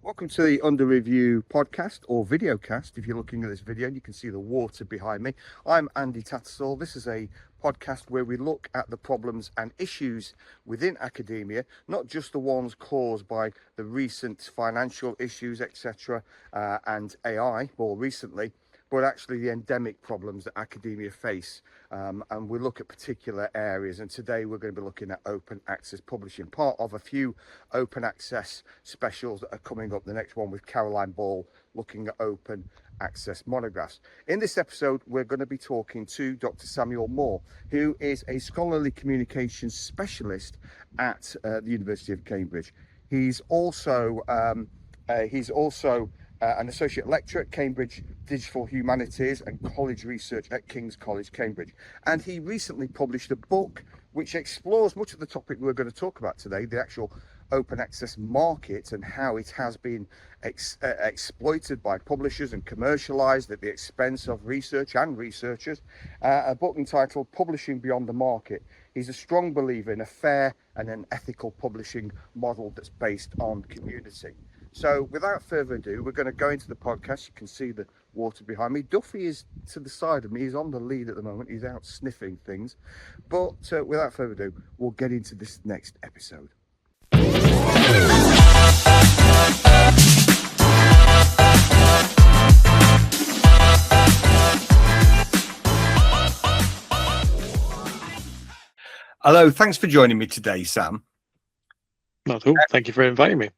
Welcome to the Under Review podcast or videocast. If you're looking at this video, you can see the water behind me. I'm Andy Tattersall. This is a podcast where we look at the problems and issues within academia, not just the ones caused by the recent financial issues, etc., and AI more recently, but actually the endemic problems that academia face. And we look at particular areas. And today we're going to be looking at open access publishing, part of a few open access specials that are coming up. The next one with Caroline Ball, looking at open access monographs. In this episode, we're going to be talking to Dr. Samuel Moore, who is a scholarly communications specialist at the University of Cambridge. He's also an associate lecturer at Cambridge Digital Humanities and college research at King's College, Cambridge. And he recently published a book which explores much of the topic we're going to talk about today, the actual open access market and how it has been exploited by publishers and commercialized at the expense of research and researchers. A book entitled Publishing Beyond the Market. He's a strong believer in a fair and an ethical publishing model that's based on community. So without further ado, we're going to go into the podcast. You can see the water behind me. Duffy is to the side of me. He's on the lead at the moment. He's out sniffing things. But without further ado, we'll get into this next episode. Hello, thanks for joining me today, Sam. Not at all. Thank you for inviting me.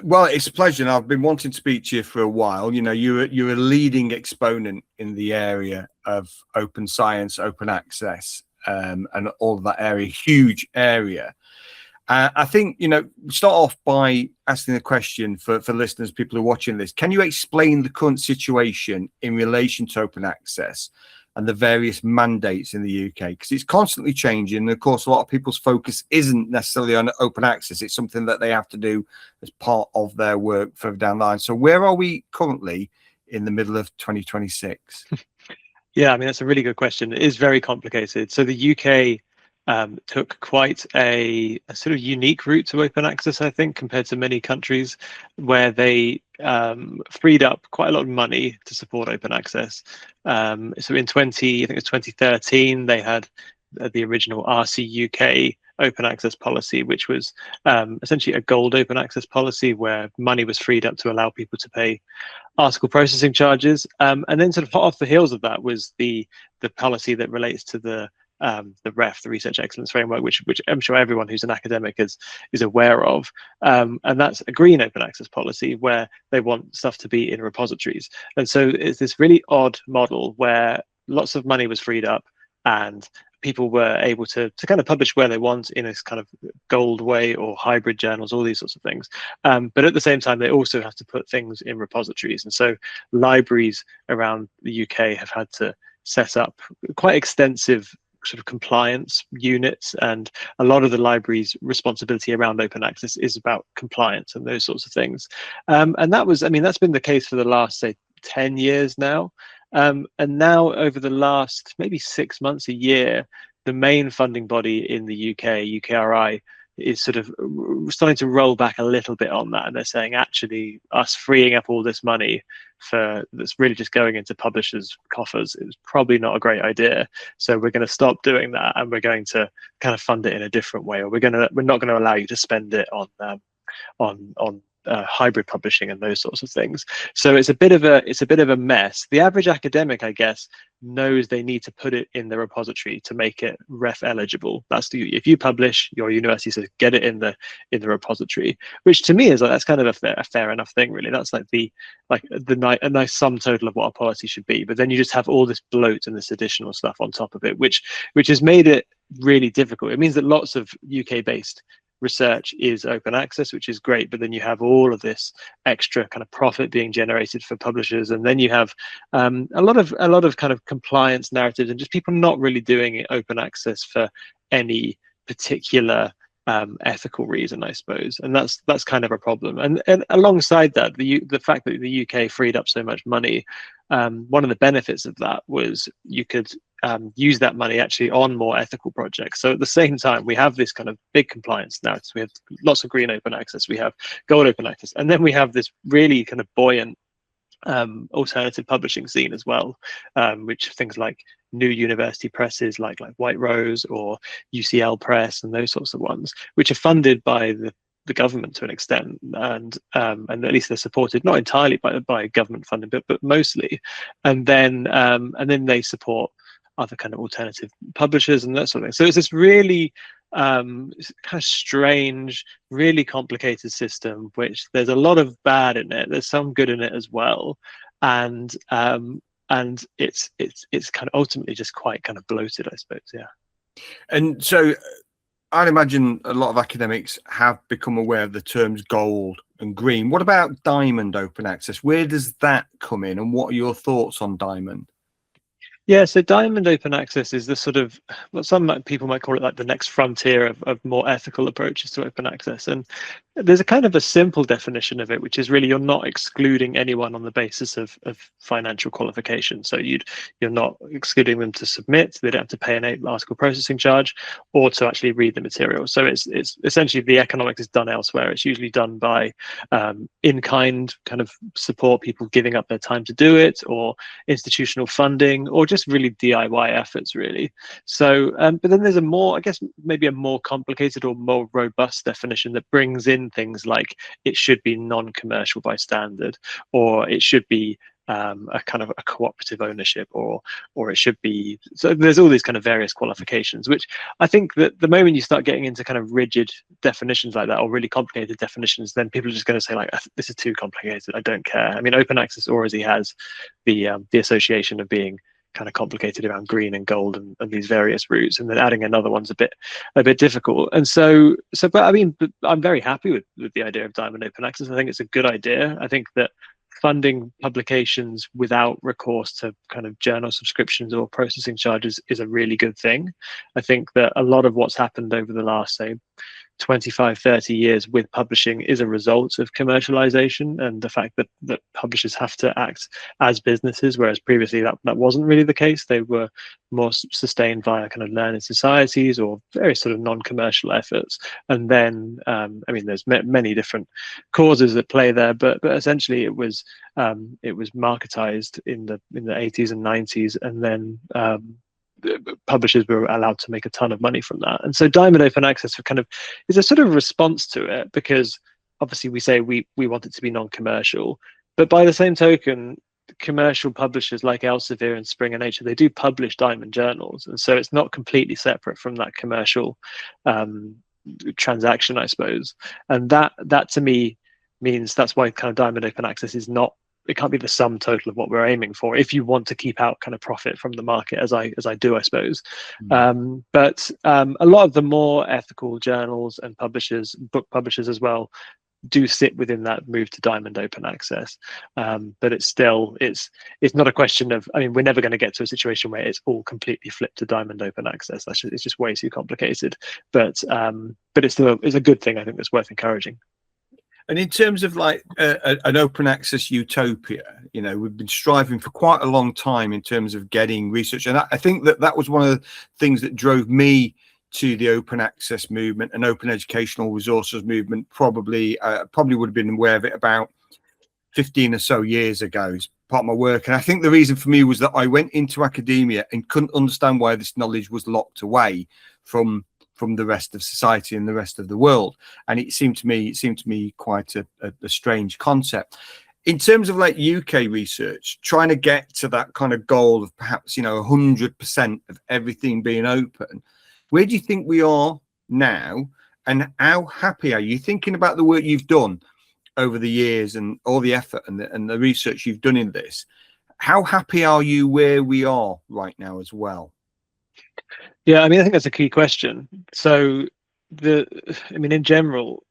Well, it's a pleasure. And I've been wanting to speak to you for a while. You know, you're a leading exponent in the area of open science, open access, and all of that area, huge area. I think, start off by asking a question for listeners, people who are watching this. Can you explain the current situation in relation to open access and the various mandates in the UK? Because it's constantly changing. And of course, a lot of people's focus isn't necessarily on open access. It's something that they have to do as part of their work further down the line. So where are we currently in the middle of 2026? Yeah, I mean, that's a really good question. It is very complicated. So the UK took quite a sort of unique route to open access, I think, compared to many countries, where they freed up quite a lot of money to support open access. So in 2013, they had the original RC UK open access policy, which was essentially a gold open access policy where money was freed up to allow people to pay article processing charges. And then sort of hot off the heels of that was the policy that relates to the REF, the Research Excellence Framework, which I'm sure everyone who's an academic is aware of. And that's a green open access policy where they want stuff to be in repositories. And so it's this really odd model where lots of money was freed up and people were able to kind of publish where they want in this kind of gold way or hybrid journals, all these sorts of things. But at the same time, they also have to put things in repositories. And so libraries around the UK have had to set up quite extensive sort of compliance units, and a lot of the library's responsibility around open access is about compliance and those sorts of things. And that's been the case for the last, say, 10 years now. And now over the last maybe 6 months, a year, the main funding body in the UK, UKRI, is sort of starting to roll back a little bit on that. And they're saying, actually, us freeing up all this money that's really just going into publishers' coffers is probably not a great idea. So we're going to stop doing that, and we're going to kind of fund it in a different way, or we're not going to allow you to spend it on hybrid publishing and those sorts of things. So it's a bit of a mess. The average academic, I guess, knows they need to put it in the repository to make it REF eligible. If you publish, your university says get it in the repository, which to me is like, that's kind of a fair enough thing, really. That's like a nice sum total of what a policy should be. But then you just have all this bloat and this additional stuff on top of it, which has made it really difficult. It means that lots of UK-based research is open access, which is great, but then you have all of this extra kind of profit being generated for publishers, and then you have a lot of kind of compliance narratives and just people not really doing open access for any particular ethical reason, I suppose, and that's kind of a problem. And alongside that, the fact that the UK freed up so much money, one of the benefits of that was you could use that money actually on more ethical projects. So at the same time, we have this kind of big compliance now. So we have lots of green open access, we have gold open access, and then we have this really kind of buoyant alternative publishing scene as well, which things like new university presses like White Rose or UCL Press and those sorts of ones, which are funded by the government to an extent, and at least they're supported not entirely by government funding, but mostly, and then they support other kind of alternative publishers and that sort of thing. So it's this really kind of strange, really complicated system, which there's a lot of bad in it. There's some good in it as well, and it's kind of ultimately just quite kind of bloated, I suppose. Yeah. And so I'd imagine a lot of academics have become aware of the terms gold and green. What about diamond open access? Where does that come in, and what are your thoughts on diamond? Yeah, so diamond open access is the sort of, well, some people might call it like the next frontier of more ethical approaches to open access. And there's a kind of a simple definition of it, which is really you're not excluding anyone on the basis of financial qualification. So you're not excluding them to submit, they don't have to pay an article processing charge or to actually read the material. So it's essentially the economics is done elsewhere. It's usually done by in-kind kind of support, people giving up their time to do it, or institutional funding, or just really DIY efforts, really. So, but then there's a more, I guess, maybe a more complicated or more robust definition that brings in things like it should be non-commercial by standard, or it should be a kind of a cooperative ownership, or it should be. So there's all these kind of various qualifications, which I think that the moment you start getting into kind of rigid definitions like that, or really complicated definitions, then people are just going to say like, this is too complicated, I don't care. I mean, open access already has the association of being kind of complicated around green and gold and these various routes, and then adding another one's a bit difficult. And so but I mean, I'm very happy with the idea of diamond open access. I think it's a good idea. I think that funding publications without recourse to kind of journal subscriptions or processing charges is a really good thing. I think that a lot of what's happened over the last, say, 25, 30 years with publishing is a result of commercialization and the fact that publishers have to act as businesses, whereas previously that wasn't really the case. They were more sustained via kind of learned societies or very sort of non-commercial efforts. And then, I mean, there's many different causes at play there, but essentially it was marketized in the 80s and 90s, and then publishers were allowed to make a ton of money from that. And so diamond open access kind of is a sort of response to it, because obviously we say we want it to be non-commercial, but by the same token, commercial publishers like Elsevier and Springer Nature, they do publish diamond journals, and so it's not completely separate from that commercial transaction, I suppose. And that to me means that's why kind of diamond open access is not, it can't be the sum total of what we're aiming for if you want to keep out kind of profit from the market, as I do, I suppose. But a lot of the more ethical journals and publishers, book publishers as well, do sit within that move to diamond open access. But it's not a question of, I mean, we're never going to get to a situation where it's all completely flipped to diamond open access. It's just way too complicated. But it's a good thing, I think, that's worth encouraging. And in terms of like an open access utopia, you know, we've been striving for quite a long time in terms of getting research. And I think that was one of the things that drove me to the open access movement and open educational resources movement. Probably would have been aware of it about 15 or so years ago. It's part of my work. And I think the reason for me was that I went into academia and couldn't understand why this knowledge was locked away from the rest of society and the rest of the world. And it seemed to me quite a strange concept. In terms of like UK research, trying to get to that kind of goal of perhaps, 100% of everything being open, where do you think we are now? And how happy are you, thinking about the work you've done over the years and all the effort and the research you've done in this? How happy are you where we are right now as well? Yeah, I mean, I think that's a key question. So in general,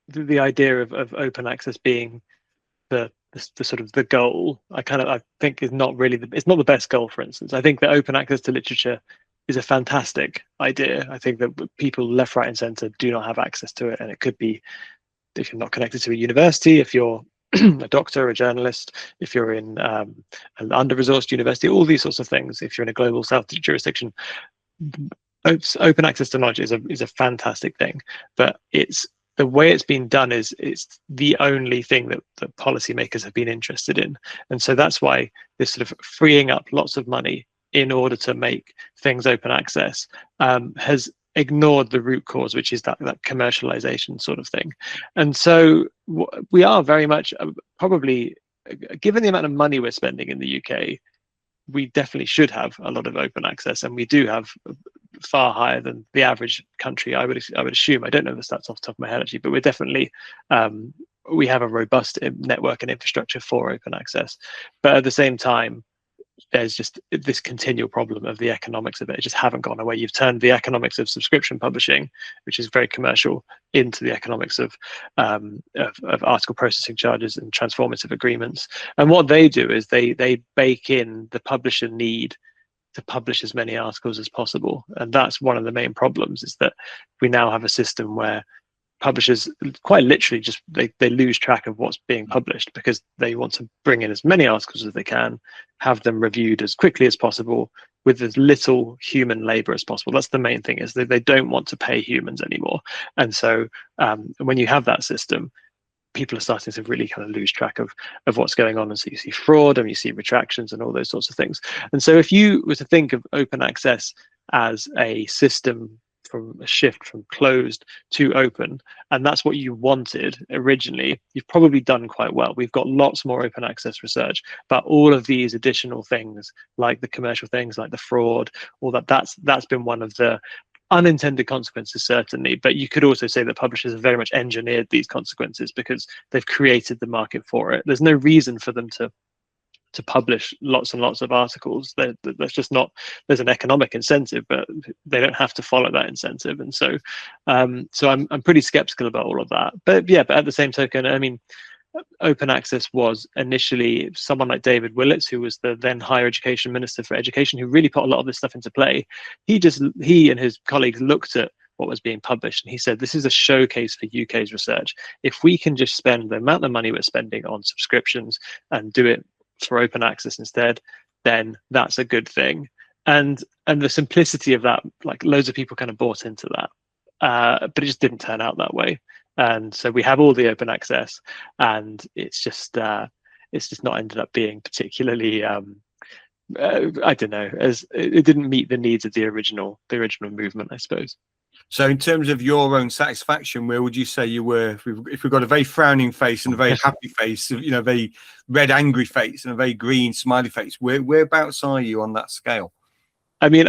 the idea of open access being the sort of the goal, I think is not really it's not the best goal. For instance, I think that open access to literature is a fantastic idea. I think that people left, right, and centre do not have access to it, and it could be if you're not connected to a university, if you're a doctor, a journalist, if you're in an under-resourced university, all these sorts of things, if you're in a global south jurisdiction, open access to knowledge is a fantastic thing, but it's the way it's been done is it's the only thing that policymakers have been interested in. And so that's why this sort of freeing up lots of money in order to make things open access has ignored the root cause, which is that commercialization sort of thing. And so we are very much probably, given the amount of money we're spending in the UK, we definitely should have a lot of open access, and we do have far higher than the average country. I would assume. I don't know the stats off the top of my head actually, but we're definitely we have a robust network and infrastructure for open access. But at the same time, there's just this continual problem of the economics of it. It just haven't gone away. You've turned the economics of subscription publishing, which is very commercial, into the economics of article processing charges and transformative agreements. And what they do is they bake in the publisher need to publish as many articles as possible. And that's one of the main problems, is that we now have a system where publishers quite literally just they lose track of what's being published, because they want to bring in as many articles as they can, have them reviewed as quickly as possible with as little human labor as possible. That's the main thing, is that they don't want to pay humans anymore. And so when you have that system, people are starting to really kind of lose track of what's going on. And so you see fraud and you see retractions and all those sorts of things. And so if you were to think of open access as a system, from a shift from closed to open, and that's what you wanted originally, you've probably done quite well. We've got lots more open access research, but all of these additional things, like the commercial things, like the fraud, all that's been one of the unintended consequences, certainly. But you could also say that publishers have very much engineered these consequences because they've created the market for it. There's no reason for them to publish lots and lots of articles. That's just not, there's an economic incentive, but they don't have to follow that incentive. And so so I'm pretty skeptical about all of that. But yeah, but at the same token, I mean, open access was initially someone like David Willetts, who was the then higher education minister for education, who really put a lot of this stuff into play. He and his colleagues looked at what was being published, and he said, this is a showcase for UK's research. If we can just spend the amount of money we're spending on subscriptions and do it for open access instead, then that's a good thing. And the simplicity of that, like, loads of people kind of bought into that, but it just didn't turn out that way. And so we have all the open access, and it's just not ended up being particularly I don't know, as it didn't meet the needs of the original movement, I suppose. So in terms of your own satisfaction, where would you say you were? If we've got a very frowning face and a very happy face, you know, a very red angry face and a very green smiley face, whereabouts are you on that scale? I mean,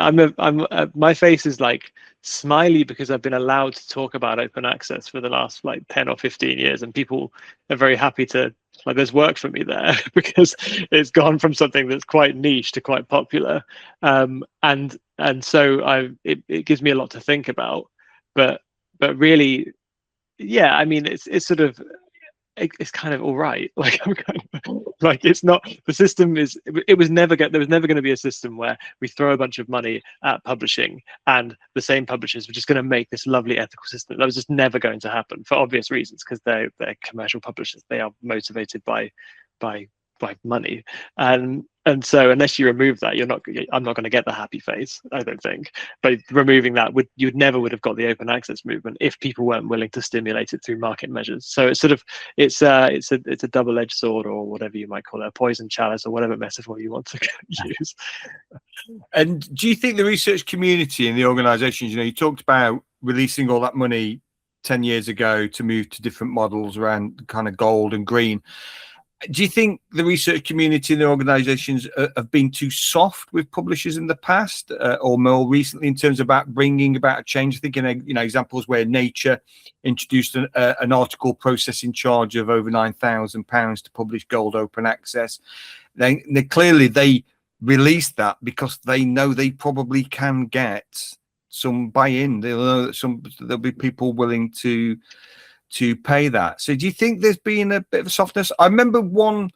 my face is like smiley because I've been allowed to talk about open access for the last like 10 or 15 years, and people are very happy to, like, there's work for me there because it's gone from something that's quite niche to quite popular. And so it gives me a lot to think about, but really, yeah, I mean, it's sort of, it's kind of all right. Like, I'm kind of, like, it's not, the system is, there was never going to be a system where we throw a bunch of money at publishing and the same publishers were just going to make this lovely ethical system. That was just never going to happen, for obvious reasons, because they're commercial publishers. They are motivated by money, and so unless you remove that, I'm not going to get the happy face, I don't think. But removing that, you never would have got the open access movement if people weren't willing to stimulate it through market measures. So it's sort of, it's a double-edged sword, or whatever you might call it, a poison chalice, or whatever metaphor you want to use. And do you think the research community and the organisations, you know, you talked about releasing all that money 10 years ago to move to different models around kind of gold and green. Do you think the research community and the organisations have been too soft with publishers in the past, or more recently, in terms of bringing about a change? Thinking, you know, examples where Nature introduced an article processing charge of over £9,000 to publish gold open access. They clearly released that because they know they probably can get some buy-in. They'll know that there'll be people willing to pay that. So do you think there's been a bit of a softness? I remember one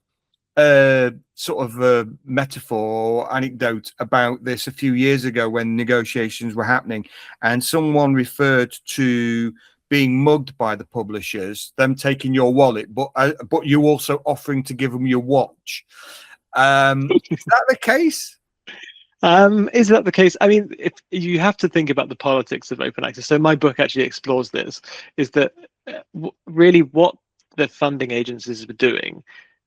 sort of metaphor or anecdote about this a few years ago when negotiations were happening, and someone referred to being mugged by the publishers, them taking your wallet, but you also offering to give them your watch. Is that the case? Is that the case? I mean, if you have to think about the politics of open access. So my book actually explores this, is that really what the funding agencies were doing,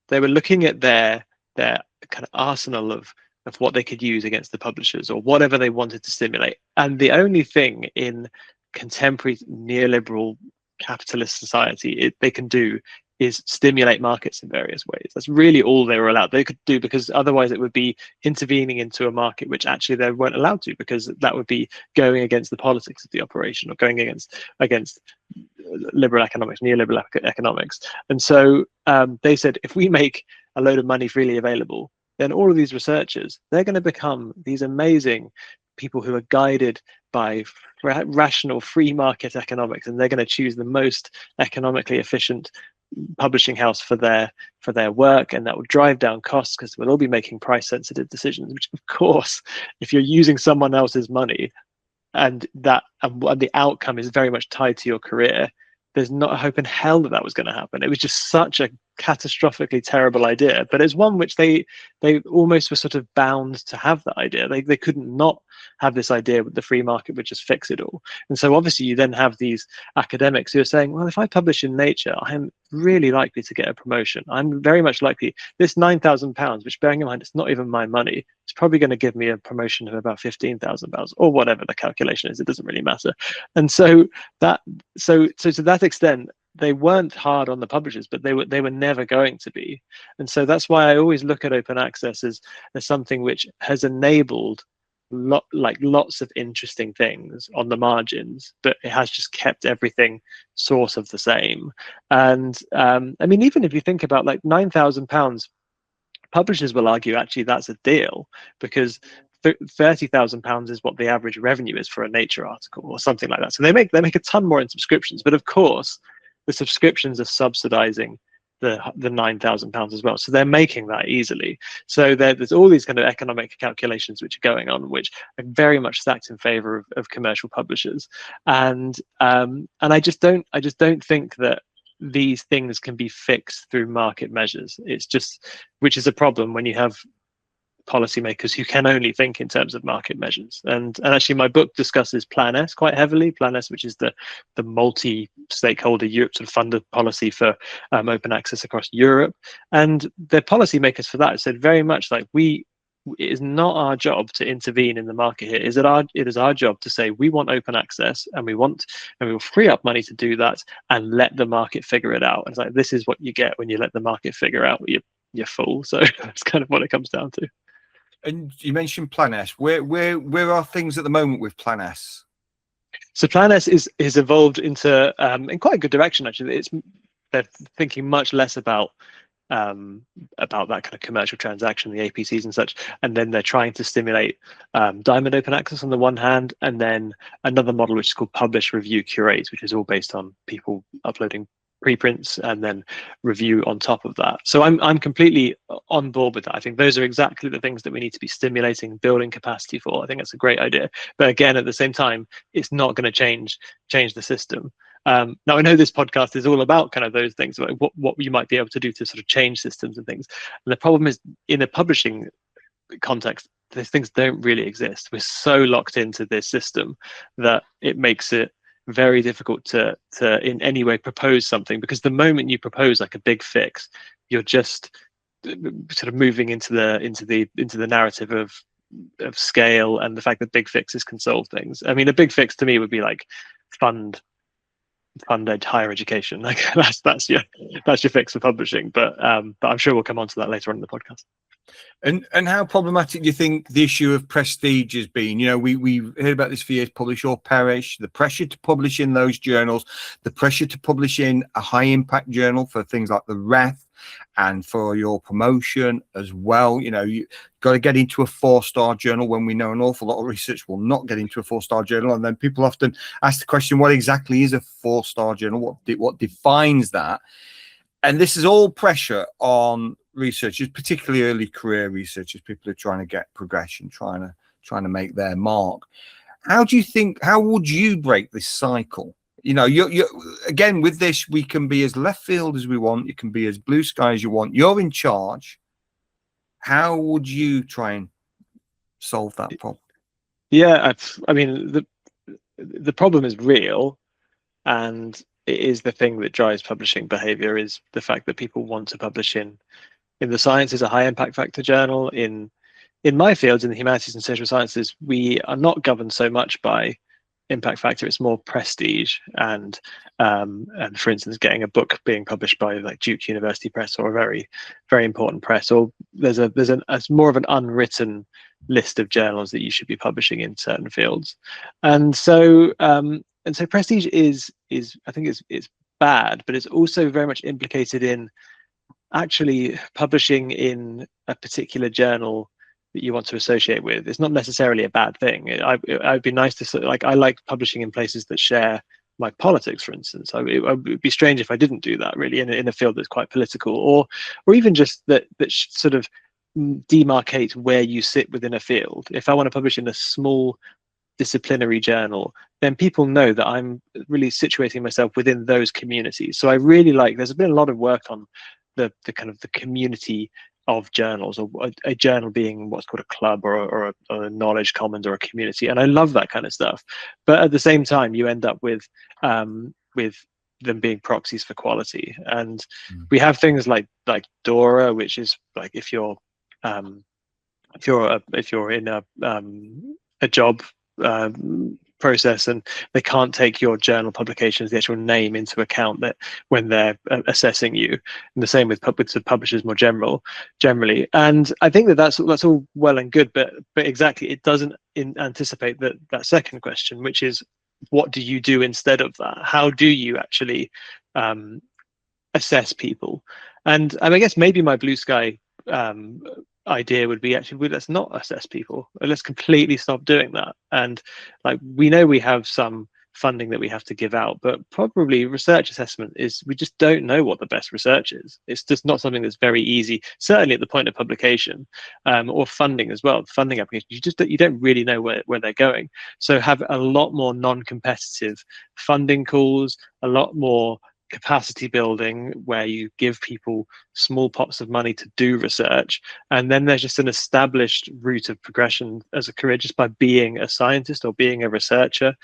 they were looking at their kind of arsenal of what they could use against the publishers or whatever they wanted to stimulate. And the only thing in contemporary neoliberal capitalist society they can do is stimulate markets in various ways. That's really all they were allowed. They could do, because otherwise it would be intervening into a market which actually they weren't allowed to, because that would be going against the politics of the operation or going against liberal economics, neoliberal economics. And so they said, if we make a load of money freely available, then all of these researchers, they're going to become these amazing people who are guided by rational free market economics, and they're going to choose the most economically efficient publishing house for their work, and that will drive down costs because we'll all be making price sensitive decisions, which of course, if you're using someone else's money and the outcome is very much tied to your career, there's not a hope in hell that was going to happen. It was just such a catastrophically terrible idea, but it's one which they almost were sort of bound to have that idea. They couldn't not have this idea that the free market would just fix it all. And so obviously you then have these academics who are saying, well, if I publish in Nature, I'm really likely to get a promotion. I'm very much likely, this £9,000, which bearing in mind it's not even my money, it's probably going to give me a promotion of about £15,000 or whatever the calculation is. It doesn't really matter. And so to that extent, they weren't hard on the publishers, but they were never going to be. And so that's why I always look at open access as something which has enabled lots of interesting things on the margins, but it has just kept everything sort of the same. And I mean, even if you think about like £9,000, publishers will argue actually that's a deal, because £30,000 is what the average revenue is for a Nature article or something like that. So they make a ton more in subscriptions, but of course the subscriptions are subsidizing the £9,000 as well. So they're making that easily. So there's all these kind of economic calculations which are going on, which are very much stacked in favor of commercial publishers. And I just don't think that these things can be fixed through market measures. It's just, which is a problem when you have policymakers who can only think in terms of market measures. And actually my book discusses Plan S quite heavily. Plan S, which is the multi-stakeholder Europe sort of funded policy for open access across Europe. And the policymakers for that said very much like, it is not our job to intervene in the market here. It is our job to say we want open access, and we will free up money to do that and let the market figure it out. And it's like, this is what you get when you let the market figure out you're fool. So that's kind of what it comes down to. And you mentioned Plan S. Where are things at the moment with Plan S? So Plan S is evolved into in quite a good direction actually. They're thinking much less about that kind of commercial transaction, the APCs and such, and then they're trying to stimulate diamond open access on the one hand, and then another model which is called publish, review, curate, which is all based on people uploading preprints and then review on top of that. So I'm completely on board with that. I think those are exactly the things that we need to be stimulating, building capacity for. I think that's a great idea. But again, at the same time, it's not going to change the system. Now, I know this podcast is all about kind of those things, like what you might be able to do to sort of change systems and things. And the problem is, in a publishing context, those things don't really exist. We're so locked into this system that it makes it very difficult to in any way propose something, because the moment you propose like a big fix, you're just sort of moving into the narrative of scale and the fact that big fixes can solve things. I mean, a big fix to me would be like fund higher education. Like that's your fix for publishing. But I'm sure we'll come on to that later on in the podcast. And how problematic do you think the issue of prestige has been? You know, we've heard about this for years, publish or perish, the pressure to publish in those journals, the pressure to publish in a high impact journal for things like the REF and for your promotion as well. You know, you got to get into a 4-star journal when we know an awful lot of research will not get into a 4-star journal. And then people often ask the question, what exactly is a 4-star journal? What defines that? And this is all pressure on researchers, particularly early career researchers, people who are trying to get progression, trying to make their mark. How would you break this cycle You know, you again with this, we can be as left field as we want. You can be as blue sky as you want. You're in charge. How would you try and solve that problem? Yeah, I mean, the problem is real, and it is the thing that drives publishing behavior, is the fact that people want to publish in the sciences, a high impact factor journal. In my fields, in the humanities and social sciences, we are not governed so much by impact factor. It's more prestige, and for instance, getting a book being published by like Duke University Press, or a very, very important press, or there's more of an unwritten list of journals that you should be publishing in certain fields. And so prestige is I think it's bad, but it's also very much implicated in actually publishing in a particular journal that you want to associate with. It's not necessarily a bad thing. I'd be nice to like, I like publishing in places that share my politics, for instance. It would be strange if I didn't do that, really, in a field that's quite political, or even just that sort of demarcate where you sit within a field. If I want to publish in a small disciplinary journal, then people know that I'm really situating myself within those communities. So I really like, there's been a lot of work on the kind of the community of journals, or a journal being what's called a club, or a knowledge commons, or a community, and I love that kind of stuff. But at the same time, you end up with them being proxies for quality, and we have things like Dora, which is like if you're in a job process, and they can't take your journal publications, the actual name, into account that when they're assessing you. And the same with publishers more generally. And I think that's all well and good, but exactly, it doesn't anticipate that second question, which is, what do you do instead of that? How do you actually assess people? And I guess maybe my blue sky idea would be, actually, let's not assess people. Let's completely stop doing that. And like, we know we have some funding that we have to give out, but probably research assessment is, we just don't know what the best research is. It's just not something that's very easy, certainly at the point of publication, or funding as well. Funding applications, you don't really know where they're going. So have a lot more non-competitive funding calls, a lot more capacity building, where you give people small pots of money to do research, and then there's just an established route of progression as a career just by being a scientist or being a researcher,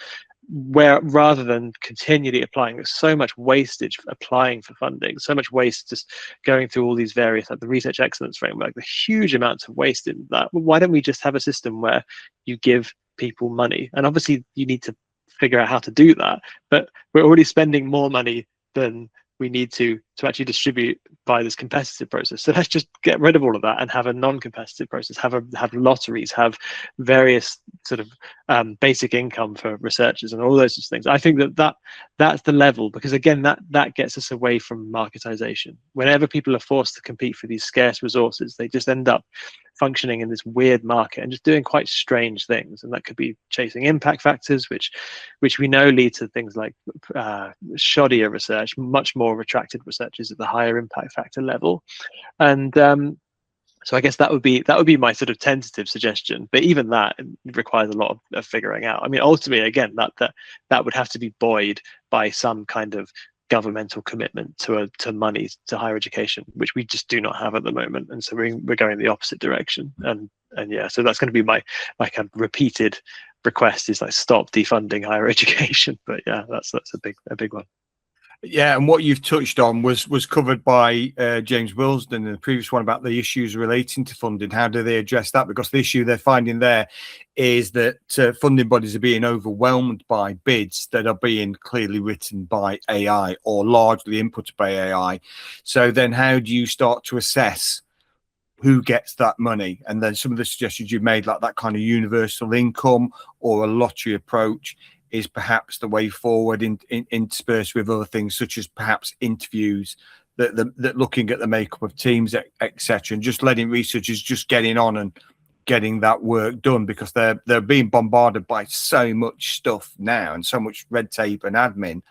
where rather than continually applying, there's so much wastage applying for funding, so much waste just going through all these various, like the research excellence framework, the huge amounts of waste in that. Why don't we just have a system where you give people money? And obviously you need to figure out how to do that, but we're already spending more money than we need to actually distribute by this competitive process. So let's just get rid of all of that and have a non-competitive process, have lotteries, have various sort of basic income for researchers, and all those sorts of things. I think that's the level, because again, that gets us away from marketization. Whenever people are forced to compete for these scarce resources, they just end up functioning in this weird market and just doing quite strange things. And that could be chasing impact factors, which we know lead to things like shoddier research, much more retracted researches at the higher impact factor level. And so I guess that would be my sort of tentative suggestion. But even that requires a lot of figuring out. I mean, ultimately, again, that would have to be buoyed by some kind of governmental commitment to money to higher education, which we just do not have at the moment. And so we're going the opposite direction. And yeah, so that's going to be my kind of repeated request, is like, stop defunding higher education. But yeah, that's a big one. Yeah, and what you've touched on was covered by James Wilsden in the previous one about the issues relating to funding. How do they address that? Because the issue they're finding there is that funding bodies are being overwhelmed by bids that are being clearly written by AI or largely inputted by AI. So then how do you start to assess who gets that money? And then some of the suggestions you've made, like that kind of universal income or a lottery approach, is perhaps the way forward, interspersed with other things such as perhaps interviews, that looking at the makeup of teams, etc., and just letting researchers just getting on and getting that work done, because they're being bombarded by so much stuff now and so much red tape and admin.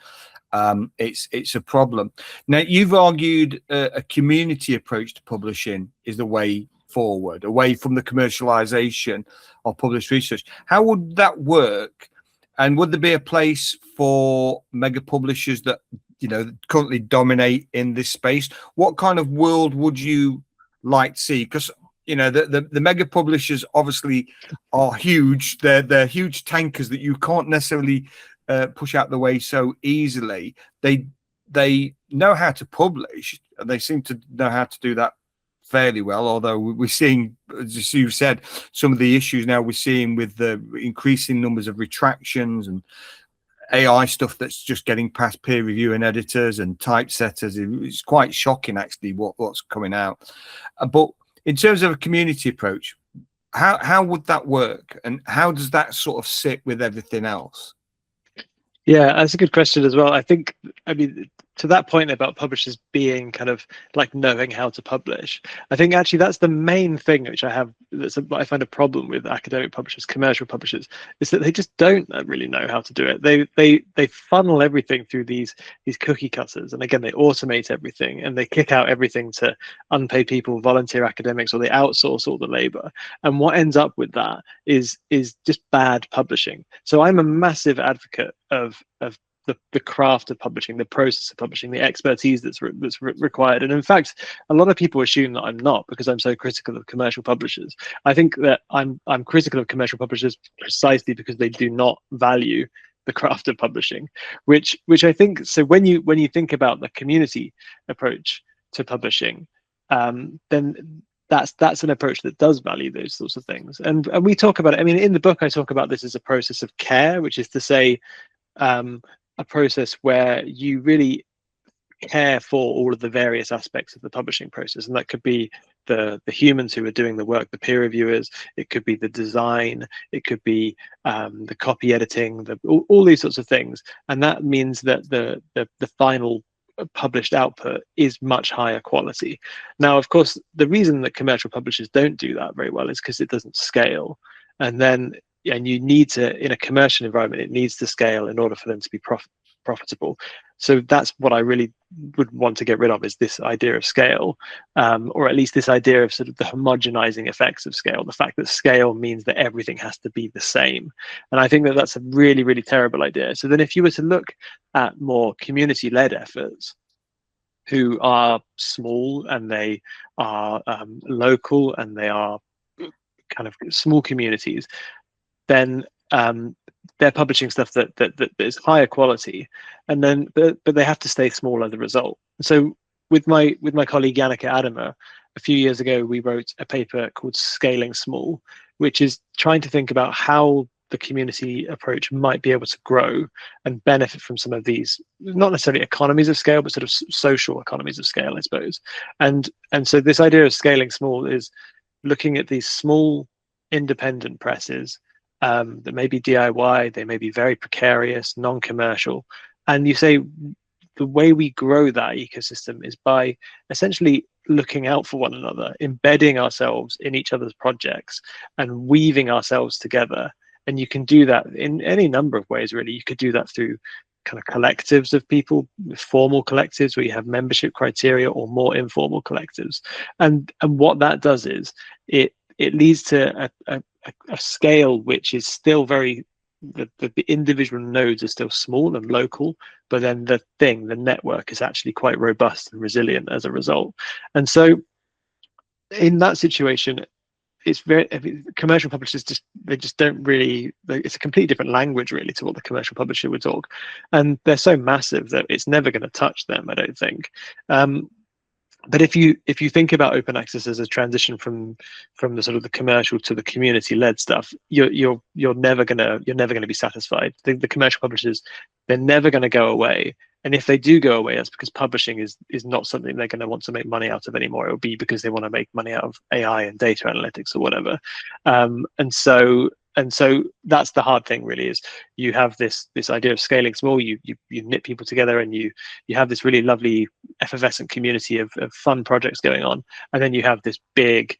It's a problem. Now, you've argued a community approach to publishing is the way forward, away from the commercialization of published research. How would that work And would there be a place for mega publishers that, currently dominate in this space? What kind of world would you like to see? Because, the mega publishers obviously are huge. They're huge tankers that you can't necessarily push out the way so easily. They know how to publish, and they seem to know how to do that fairly well, although we're seeing, as you said, some of the issues now we're seeing with the increasing numbers of retractions and AI stuff that's just getting past peer review and editors and typesetters. It's quite shocking, actually, what's coming out. But in terms of a community approach, how would that work, and how does that sort of sit with everything else? Yeah, that's a good question as well. I mean, to that point about publishers being kind of like knowing how to publish, I think actually that's the main thing which I find a problem with academic publishers, commercial publishers, is that they just don't really know how to do it. They funnel everything through these cookie cutters, and again they automate everything, and they kick out everything to unpaid people, volunteer academics, or they outsource all the labor. And what ends up with that is just bad publishing. So I'm a massive advocate of the craft of publishing, the process of publishing, the expertise that's required. And in fact, a lot of people assume that I'm not, because I'm so critical of commercial publishers. I think that I'm critical of commercial publishers precisely because they do not value the craft of publishing, which I think. So when you think about the community approach to publishing, then that's an approach that does value those sorts of things. And we talk about it. I mean, in the book, I talk about this as a process of care, which is to say, a process where you really care for all of the various aspects of the publishing process, and that could be the humans who are doing the work, the peer reviewers, it could be the design, it could be the copy editing, all these sorts of things. And that means that the final published output is much higher quality. Now, of course, the reason that commercial publishers don't do that very well is because it doesn't scale. And you need to, in a commercial environment, it needs to scale in order for them to be profitable. So that's what I really would want to get rid of, is this idea of scale, or at least this idea of sort of the homogenizing effects of scale, the fact that scale means that everything has to be the same. And I think that that's a really, really terrible idea. So then if you were to look at more community-led efforts, who are small and they are local and they are kind of small communities, then they're publishing stuff that is higher quality, and then but they have to stay small as a result. So with my colleague Janneke Adema, a few years ago, we wrote a paper called Scaling Small, which is trying to think about how the community approach might be able to grow and benefit from some of these, not necessarily economies of scale, but sort of social economies of scale, I suppose. And so this idea of scaling small is looking at these small independent presses that may be DIY, they may be very precarious, non-commercial, and you say the way we grow that ecosystem is by essentially looking out for one another, embedding ourselves in each other's projects and weaving ourselves together. And you can do that in any number of ways, really. You could do that through kind of collectives of people, formal collectives where you have membership criteria, or more informal collectives. And what that does is it leads to a scale which is still very, the individual nodes are still small and local, but then the network is actually quite robust and resilient as a result. And so in that situation, it's very, I mean, commercial publishers just don't really, it's a completely different language really to what the commercial publisher would talk, and they're so massive that it's never going to touch them, I don't think. But if you think about open access as a transition from the sort of the commercial to the community-led stuff, you're never gonna be satisfied. The commercial publishers, they're never going to go away, and if they do go away, that's because publishing is not something they're going to want to make money out of anymore. It'll be because they want to make money out of AI and data analytics or whatever. And so that's the hard thing, really, is you have this idea of scaling small. You knit people together, and you have this really lovely effervescent community of fun projects going on, and then you have this big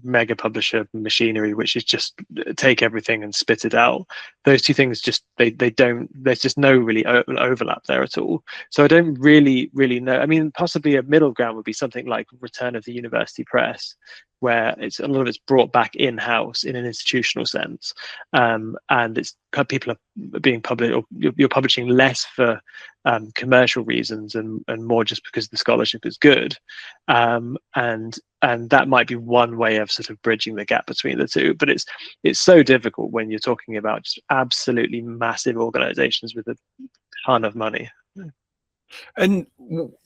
mega publisher machinery which is just take everything and spit it out. Those two things just they don't, there's just no really overlap there at all. So I don't really know. I mean, possibly a middle ground would be something like Return of the University Press, where it's a lot of it's brought back in-house in an institutional sense, and it's people are being published, or you're publishing less for commercial reasons and more just because the scholarship is good, and that might be one way of sort of bridging the gap between the two. But it's so difficult when you're talking about just absolutely massive organizations with a ton of money. And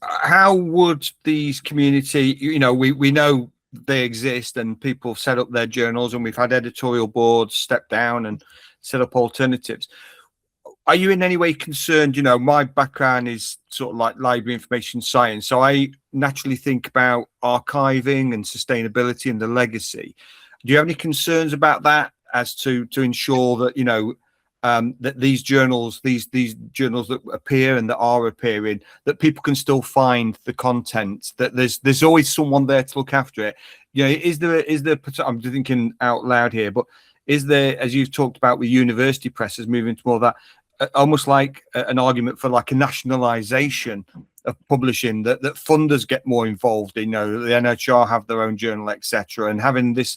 how would these community, we know they exist and people set up their journals, and we've had editorial boards step down and set up alternatives. Are you in any way concerned? My background is sort of like library information science, so I naturally think about archiving and sustainability and the legacy. Do you have any concerns about that, as to ensure that that these journals that appear and that are appearing, that people can still find the content, that there's always someone there to look after it? Is there I'm thinking out loud here, but is there, as you've talked about with university presses moving to more of that, almost like an argument for like a nationalization of publishing, that funders get more involved, the NHR have their own journal, etc., and having this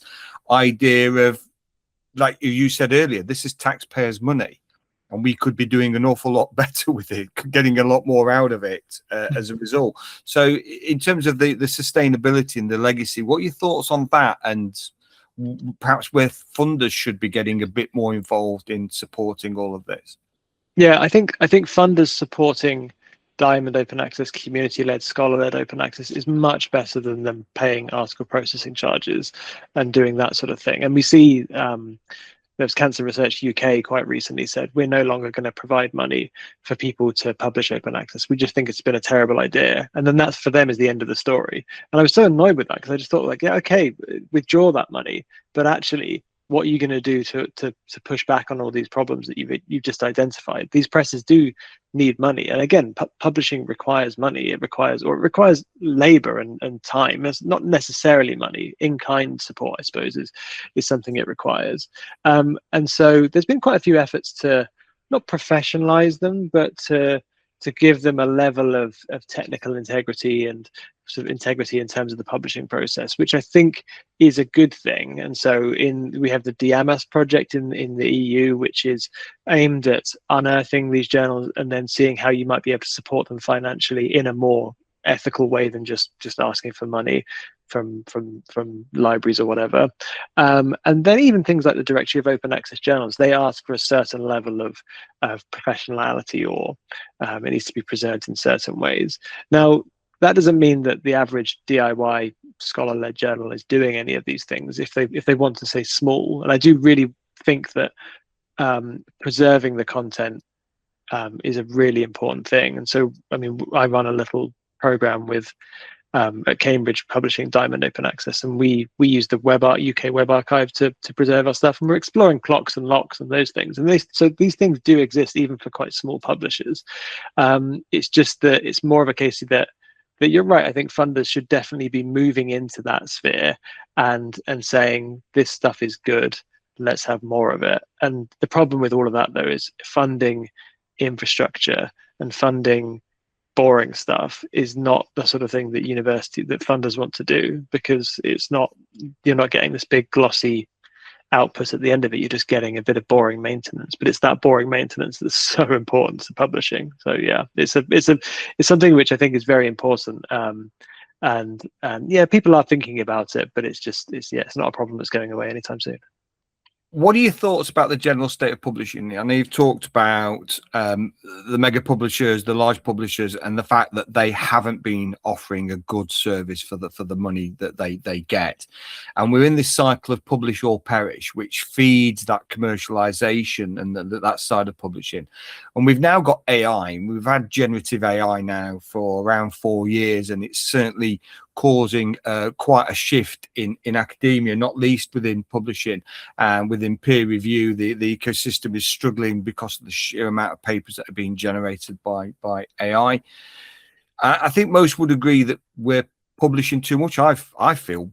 idea of, like you said earlier, this is taxpayers' money, and we could be doing an awful lot better with it, getting a lot more out of it as a result. So in terms of the sustainability and the legacy, what are your thoughts on that, and perhaps where funders should be getting a bit more involved in supporting all of this? Yeah, I think funders supporting Diamond Open Access, community-led, scholar-led open access is much better than them paying article processing charges and doing that sort of thing. And we see there's Cancer Research UK quite recently said, we're no longer going to provide money for people to publish open access. We just think it's been a terrible idea. And then that's, for them, is the end of the story. And I was so annoyed with that, because I just thought, like, yeah, okay, withdraw that money, but actually, what are you going to do to push back on all these problems that you've just identified? These presses do need money, and again, publishing requires money. It requires labor and time. It's not necessarily money. In-kind support, I suppose, is something it requires. And so there's been quite a few efforts to not professionalize them, but to give them a level of technical integrity and sort of integrity in terms of the publishing process, which I think is a good thing. And so we have the DMAS project in the EU, which is aimed at unearthing these journals and then seeing how you might be able to support them financially in a more ethical way than just asking for money from libraries or whatever. And then even things like the Directory of Open Access Journals, they ask for a certain level of professionality, or it needs to be preserved in certain ways. Now, that doesn't mean that the average DIY scholar-led journal is doing any of these things if they want to say small. And I do really think that preserving the content is a really important thing. And so, I mean, I run a little program with at Cambridge publishing Diamond Open Access, and we use the UK Web Archive to preserve our stuff, and we're exploring clocks and locks and those things. And so these things do exist even for quite small publishers. It's just that it's more of a case that you're right. I think funders should definitely be moving into that sphere and saying, this stuff is good, let's have more of it. And the problem with all of that, though, is funding infrastructure and funding boring stuff is not the sort of thing that funders want to do, because you're not getting this big glossy output at the end of it. You're just getting a bit of boring maintenance, but it's that boring maintenance that's so important to publishing. So yeah, it's something which I think is very important. And yeah, people are thinking about it, but it's not a problem that's going away anytime soon. What are your thoughts about the general state of publishing? I know you've talked about the mega publishers, the large publishers, and the fact that they haven't been offering a good service for the money that they get. And we're in this cycle of publish or perish, which feeds that commercialization and that side of publishing. And we've now got AI, and we've had generative AI now for around 4 years, and it's certainly causing quite a shift in academia, not least within publishing and within peer review. The ecosystem is struggling because of the sheer amount of papers that are being generated by AI. I think most would agree that we're publishing too much. I feel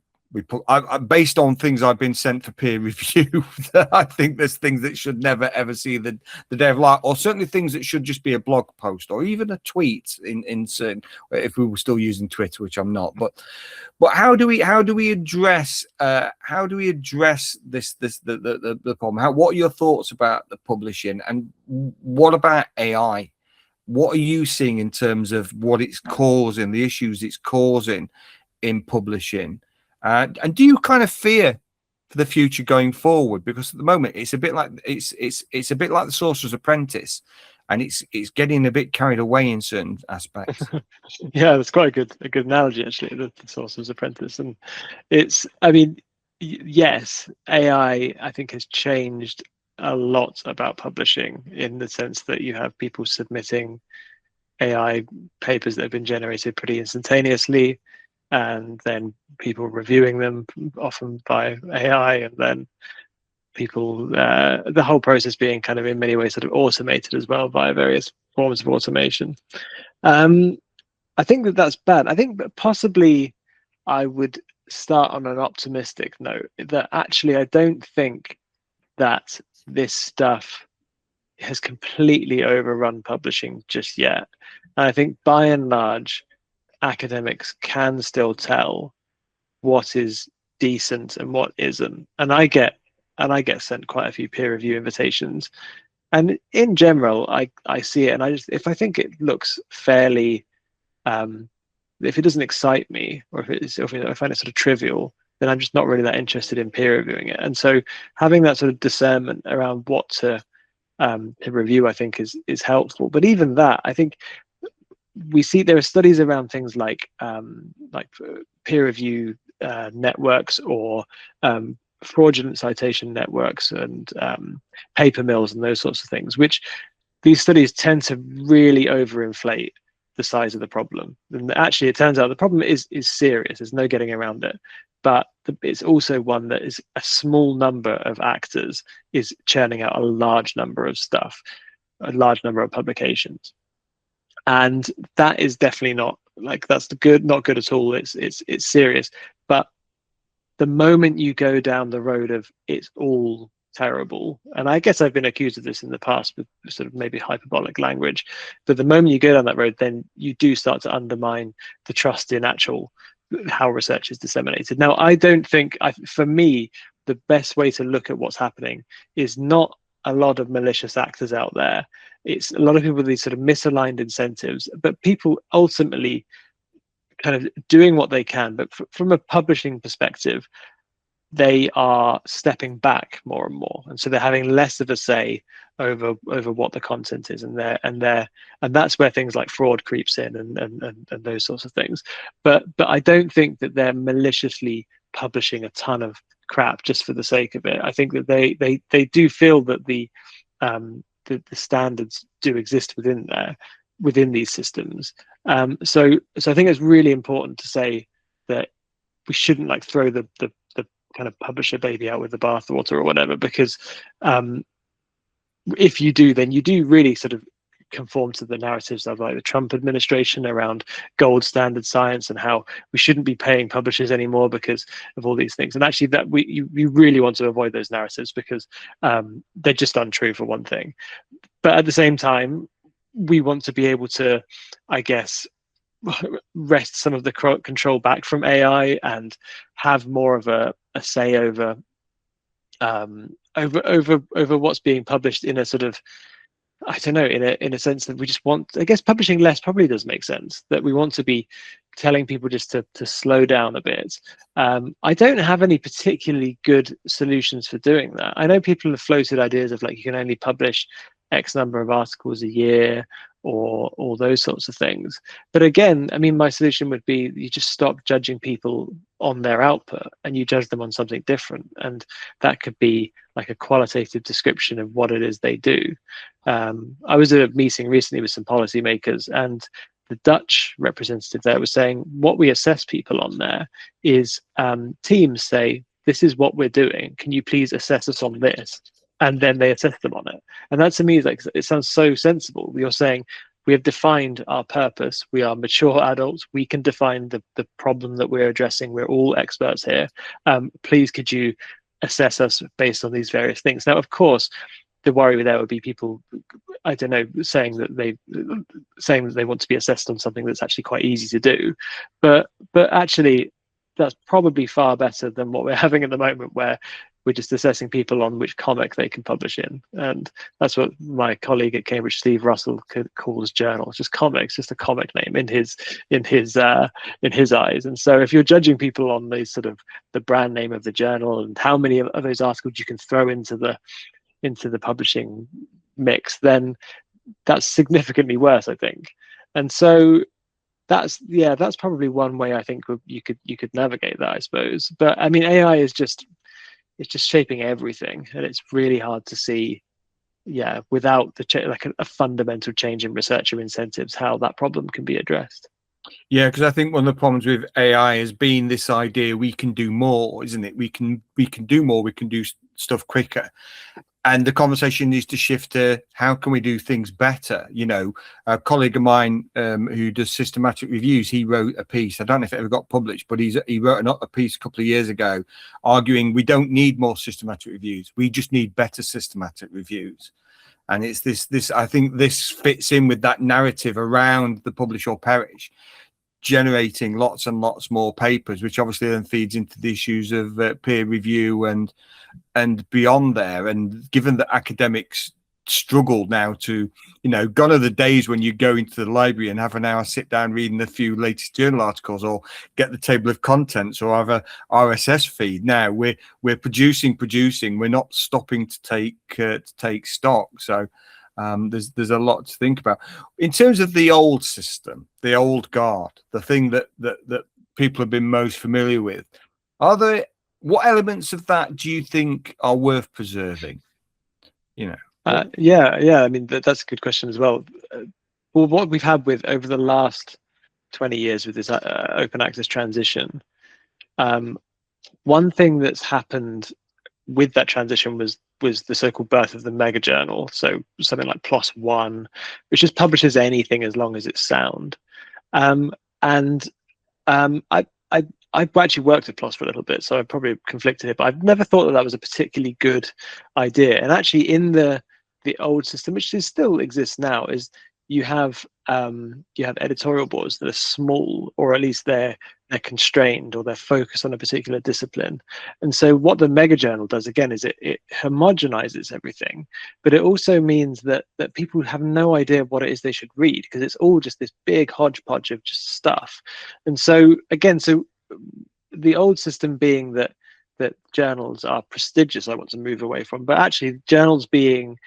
based on things I've been sent for peer review, I think there's things that should never ever see the day of light, or certainly things that should just be a blog post or even a tweet in certain, if we were still using Twitter, which I'm not. But how do we address this the problem? What are your thoughts about the publishing, and what about AI? What are you seeing in terms of what it's causing, the issues it's causing in publishing? And do you kind of fear for the future going forward? Because at the moment it's a bit like it's a bit like the Sorcerer's Apprentice, and it's getting a bit carried away in certain aspects. Yeah, that's quite a good analogy, actually, the Sorcerer's Apprentice. And it's, I mean, yes, AI, I think, has changed a lot about publishing, in the sense that you have people submitting AI papers that have been generated pretty instantaneously, and then people reviewing them, often by AI, and then people, the whole process being kind of in many ways sort of automated as well via various forms of automation. I think that that's bad. I think that possibly I would start on an optimistic note, that actually I don't think that this stuff has completely overrun publishing just yet. And I think by and large, academics can still tell what is decent and what isn't. And I get sent quite a few peer review invitations, and in general, I see it, and if I think it looks fairly, if it doesn't excite me, or if I find it sort of trivial, then I'm just not really that interested in peer reviewing it. And so having that sort of discernment around what to review, I think, is helpful. But even that, I think we see there are studies around things like peer review networks, or fraudulent citation networks, and paper mills, and those sorts of things, which these studies tend to really overinflate the size of the problem. And actually, it turns out the problem is serious. There's no getting around it. But it's also one that is a small number of actors is churning out a large number of stuff, a large number of publications. And that is definitely not, like, that's not good at all. It's serious. But the moment you go down the road of it's all terrible, and I guess I've been accused of this in the past with sort of maybe hyperbolic language, but the moment you go down that road, then you do start to undermine the trust in actual how research is disseminated. Now, I don't think, for me, the best way to look at what's happening is not a lot of malicious actors out there. It's a lot of people with these sort of misaligned incentives, but people ultimately kind of doing what they can. But from a publishing perspective, they are stepping back more and more, and so they're having less of a say over what the content is, and that's where things like fraud creeps in, and those sorts of things. But I don't think that they're maliciously publishing a ton of crap just for the sake of it. I think that they do feel that the standards do exist within these systems. So I think it's really important to say that we shouldn't like throw the kind of publisher baby out with the bathwater or whatever, because if you do, then you do really sort of conform to the narratives of like the Trump administration around gold standard science, and how we shouldn't be paying publishers anymore because of all these things. And actually, that you really want to avoid those narratives, because they're just untrue, for one thing. But at the same time, we want to be able to, I guess, wrest some of the control back from AI and have more of a say over what's being published, in a sort of, I don't know, in a sense that we just want, I guess publishing less probably does make sense, that we want to be telling people just to slow down a bit. I don't have any particularly good solutions for doing that. I know people have floated ideas of like, you can only publish X number of articles a year, or all those sorts of things. But again, I mean, my solution would be you just stop judging people on their output, and you judge them on something different. And that could be like a qualitative description of what it is they do. I was at a meeting recently with some policymakers, and the Dutch representative there was saying what we assess people on there is teams say, this is what we're doing. Can you please assess us on this? And then they assess them on it. And that to me is like, it sounds so sensible. You're saying we have defined our purpose. We are mature adults. We can define the problem that we're addressing. We're all experts here. Please, could you assess us based on these various things? Now, of course, the worry there would be people, I don't know, saying that they want to be assessed on something that's actually quite easy to do, but actually that's probably far better than what we're having at the moment, where we're just assessing people on which comic they can publish in. And that's what my colleague at Cambridge, Steve Russell, calls journals, just comics, just a comic name in his eyes. And so if you're judging people on the sort of the brand name of the journal and how many of those articles you can throw into the publishing mix, then that's significantly worse, I think. And so that's probably one way I think you could navigate that, I suppose. But I mean, AI is just shaping everything, and it's really hard to see, without the a fundamental change in researcher incentives, how that problem can be addressed. Yeah, because I think one of the problems with AI has been this idea we can do more, isn't it? We can do more, we can do stuff quicker. And the conversation needs to shift to how can we do things better? You know, a colleague of mine who does systematic reviews, he wrote a piece. I don't know if it ever got published, but he wrote a piece a couple of years ago arguing we don't need more systematic reviews. We just need better systematic reviews. And it's this I think this fits in with that narrative around the publish or perish, generating lots and lots more papers, which obviously then feeds into the issues of peer review and beyond there. And given that academics struggle now to, gone are the days when you go into the library and have an hour sit down reading a few latest journal articles or get the table of contents or have a RSS feed. Now we're producing, we're not stopping to take stock. So there's a lot to think about in terms of the old system, the old guard, the thing that people have been most familiar with. What elements of that do you think are worth preserving? I mean, that's a good question as well. Well, what we've had with over the last 20 years with this open access transition, one thing that's happened with that transition was the so-called birth of the mega journal. So something like PLOS One, which just publishes anything as long as it's sound. I've actually worked at PLOS for a little bit, so I probably conflicted it, but I've never thought that was a particularly good idea. And actually in the old system, which still exists now, is you have editorial boards that are small, or at least they're constrained, or they're focused on a particular discipline. And so what the mega journal does, again, is it homogenizes everything, but it also means that people have no idea what it is they should read, because it's all just this big hodgepodge of just stuff. And so again, the old system being that journals are prestigious, I want to move away from, but actually journals being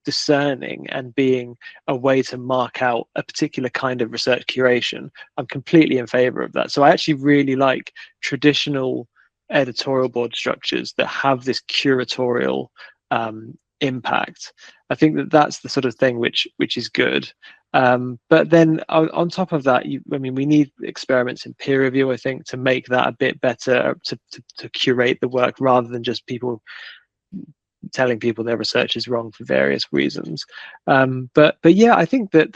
discerning and being a way to mark out a particular kind of research curation, I'm completely in favor of that. So I actually really like traditional editorial board structures that have this curatorial impact. I think that's the sort of thing which is good. But then on top of that, we need experiments in peer review, I think, to make that a bit better, to curate the work, rather than just people telling people their research is wrong for various reasons. But yeah, I think that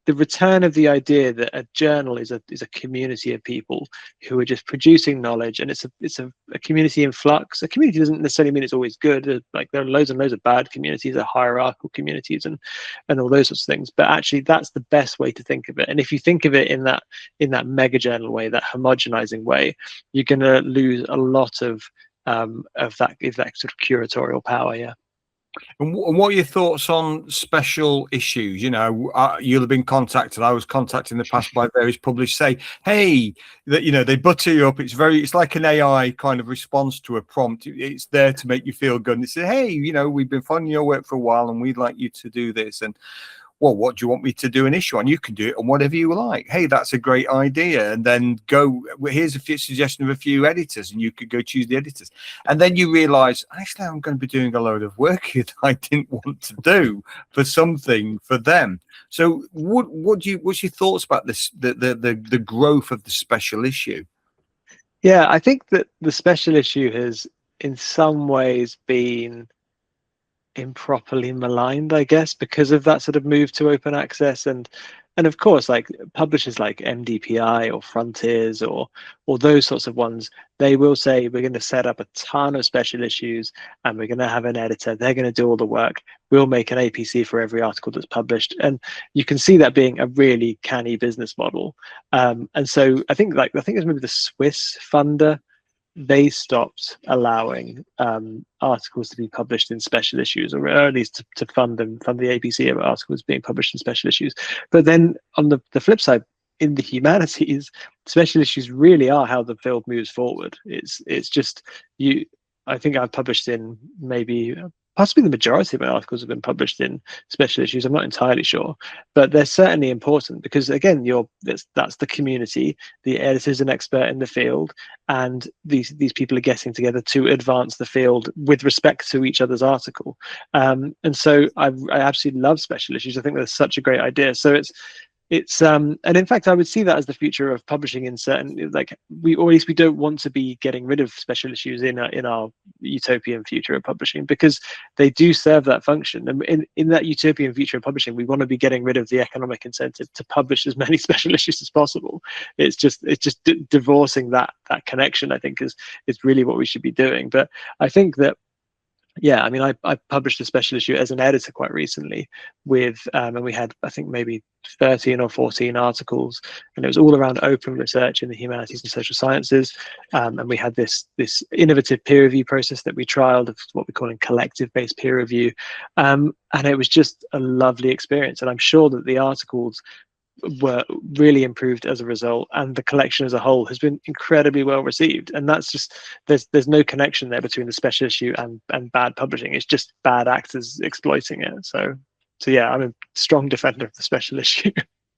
the return of the idea that a journal is a community of people who are just producing knowledge, and it's a community in flux. A community doesn't necessarily mean it's always good. Like, there are loads and loads of bad communities, are hierarchical communities, and all those sorts of things. But actually, that's the best way to think of it. And if you think of it in that mega journal way, that homogenizing way, you're going to lose a lot of that sort of curatorial power. Yeah. And what are your thoughts on special issues? You'll have been contacted. I was contacted in the past by various publishers, say, hey, that they butter you up. It's like an AI kind of response to a prompt. It's there to make you feel good. And they say, hey, we've been following your work for a while, and we'd like you to do this. And well, what do you want me to do an issue on? You can do it on whatever you like. Hey, that's a great idea. And then here's a suggestion of a few editors, and you could go choose the editors. And then you realize, actually, I'm going to be doing a load of work here that I didn't want to do for something for them. So what's your thoughts about this, the growth of the special issue? Yeah, I think that the special issue has in some ways been improperly maligned, I guess, because of that sort of move to open access. And of course, like publishers like MDPI or Frontiers or those sorts of ones, they will say we're going to set up a ton of special issues and we're going to have an editor. They're going to do all the work. We'll make an APC for every article that's published, and you can see that being a really canny business model. And so I think it was maybe the Swiss funder, they stopped allowing articles to be published in special issues, or at least to fund the APC of articles being published in special issues. But then on the flip side, in the humanities, special issues really are how the field moves forward. It's just you. I think I've published in maybe possibly the majority of my articles have been published in special issues. I'm not entirely sure, but they're certainly important because again, that's the community. The editor's an expert in the field, and these people are getting together to advance the field with respect to each other's article. And so I absolutely love special issues. I think that's such a great idea. So it's and in fact I would see that as the future of publishing in certain, like, we, or at least we don't want to be getting rid of special issues in our utopian future of publishing, because they do serve that function. And in that utopian future of publishing, we want to be getting rid of the economic incentive to publish as many special issues as possible. It's just divorcing that connection, I think, is really what we should be doing. But I think that, yeah, I mean, I published a special issue as an editor quite recently with, and we had, I think, maybe 13 or 14 articles, and it was all around open research in the humanities and social sciences. And we had this innovative peer review process that we trialed of what we call in collective-based peer review. And it was just a lovely experience. And I'm sure that the articles were really improved as a result, and the collection as a whole has been incredibly well received. And that's just, there's no connection there between the special issue and bad publishing. It's just bad actors exploiting it. So yeah, I'm a strong defender of the special issue.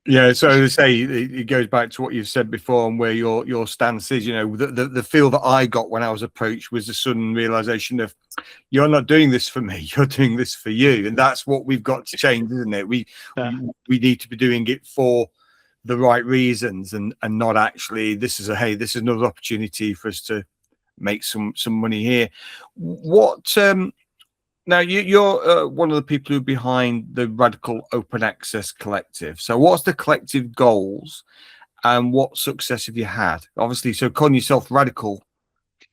Yeah, so to say, it goes back to what you've said before and where your stance is. You know, the feel that I got when I was approached was the sudden realization of, you're not doing this for me, you're doing this for you, and that's what we've got to change, isn't it? We need to be doing it for the right reasons, and not actually, this is another opportunity for us to make some money here. What now, you're one of the people who are behind the Radical Open Access Collective. So what's the collective goals and what success have you had? Obviously, so calling yourself Radical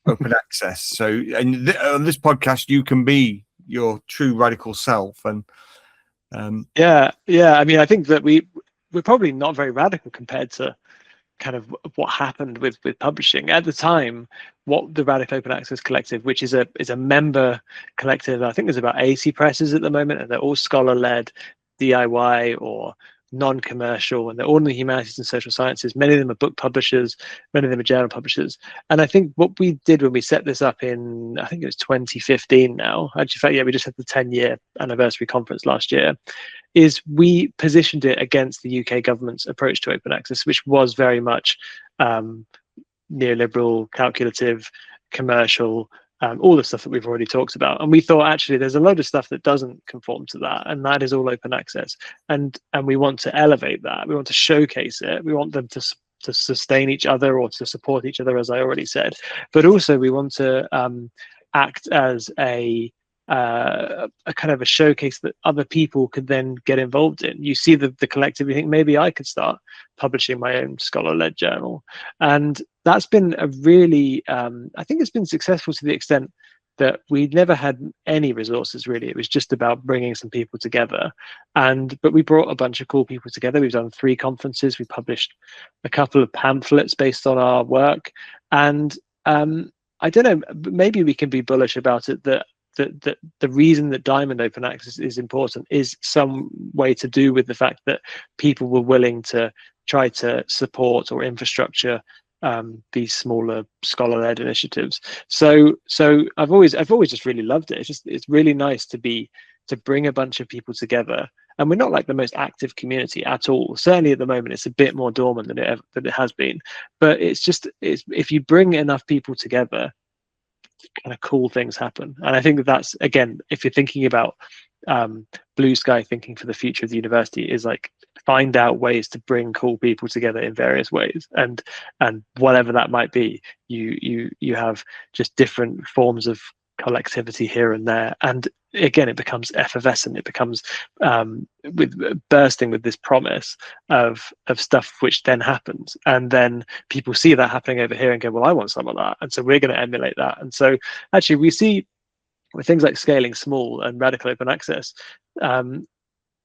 Open Access. So on this podcast, you can be your true radical self. And yeah. I mean, I think that we're probably not very radical compared to kind of what happened with publishing at the time. What the Radical Open Access Collective, which is a member collective, I think there's about 80 presses at the moment, and they're all scholar-led, DIY or non-commercial, and they're all in the humanities and social sciences. Many of them are book publishers, many of them are journal publishers. And I think what we did when we set this up in, I think it was 2015 now, actually, in fact, yeah, we just had the 10-year anniversary conference last year, is we positioned it against the UK government's approach to open access, which was very much neoliberal, calculative, commercial, all the stuff that we've already talked about. And we thought, actually, there's a load of stuff that doesn't conform to that, and that is all open access. And we want to elevate that. We want to showcase it. We want them to sustain each other or to support each other, as I already said. But also we want to act as a kind of a showcase that other people could then get involved in. You see the collective, you think, maybe I could start publishing my own scholar-led journal. And that's been a really, I think it's been successful to the extent that we never had any resources, really. It was just about bringing some people together. But we brought a bunch of cool people together. We've done 3 conferences. We published a couple of pamphlets based on our work. And I don't know, maybe we can be bullish about it, that the reason that Diamond Open Access is important is some way to do with the fact that people were willing to try to support or infrastructure these smaller scholar-led initiatives. So I've always just really loved it. It's really nice to bring a bunch of people together. And we're not like the most active community at all. Certainly at the moment, it's a bit more dormant than it has been. But it's if you bring enough people together, kind of cool things happen. And I think that's, again, if you're thinking about blue sky thinking for the future of the university, is like, find out ways to bring cool people together in various ways, and whatever that might be, you have just different forms of collectivity here and there, and again it becomes effervescent. It becomes bursting with this promise of stuff which then happens, and then people see that happening over here and go, well, I want some of that, and so we're going to emulate that. And so actually we see with things like scaling small and radical open access,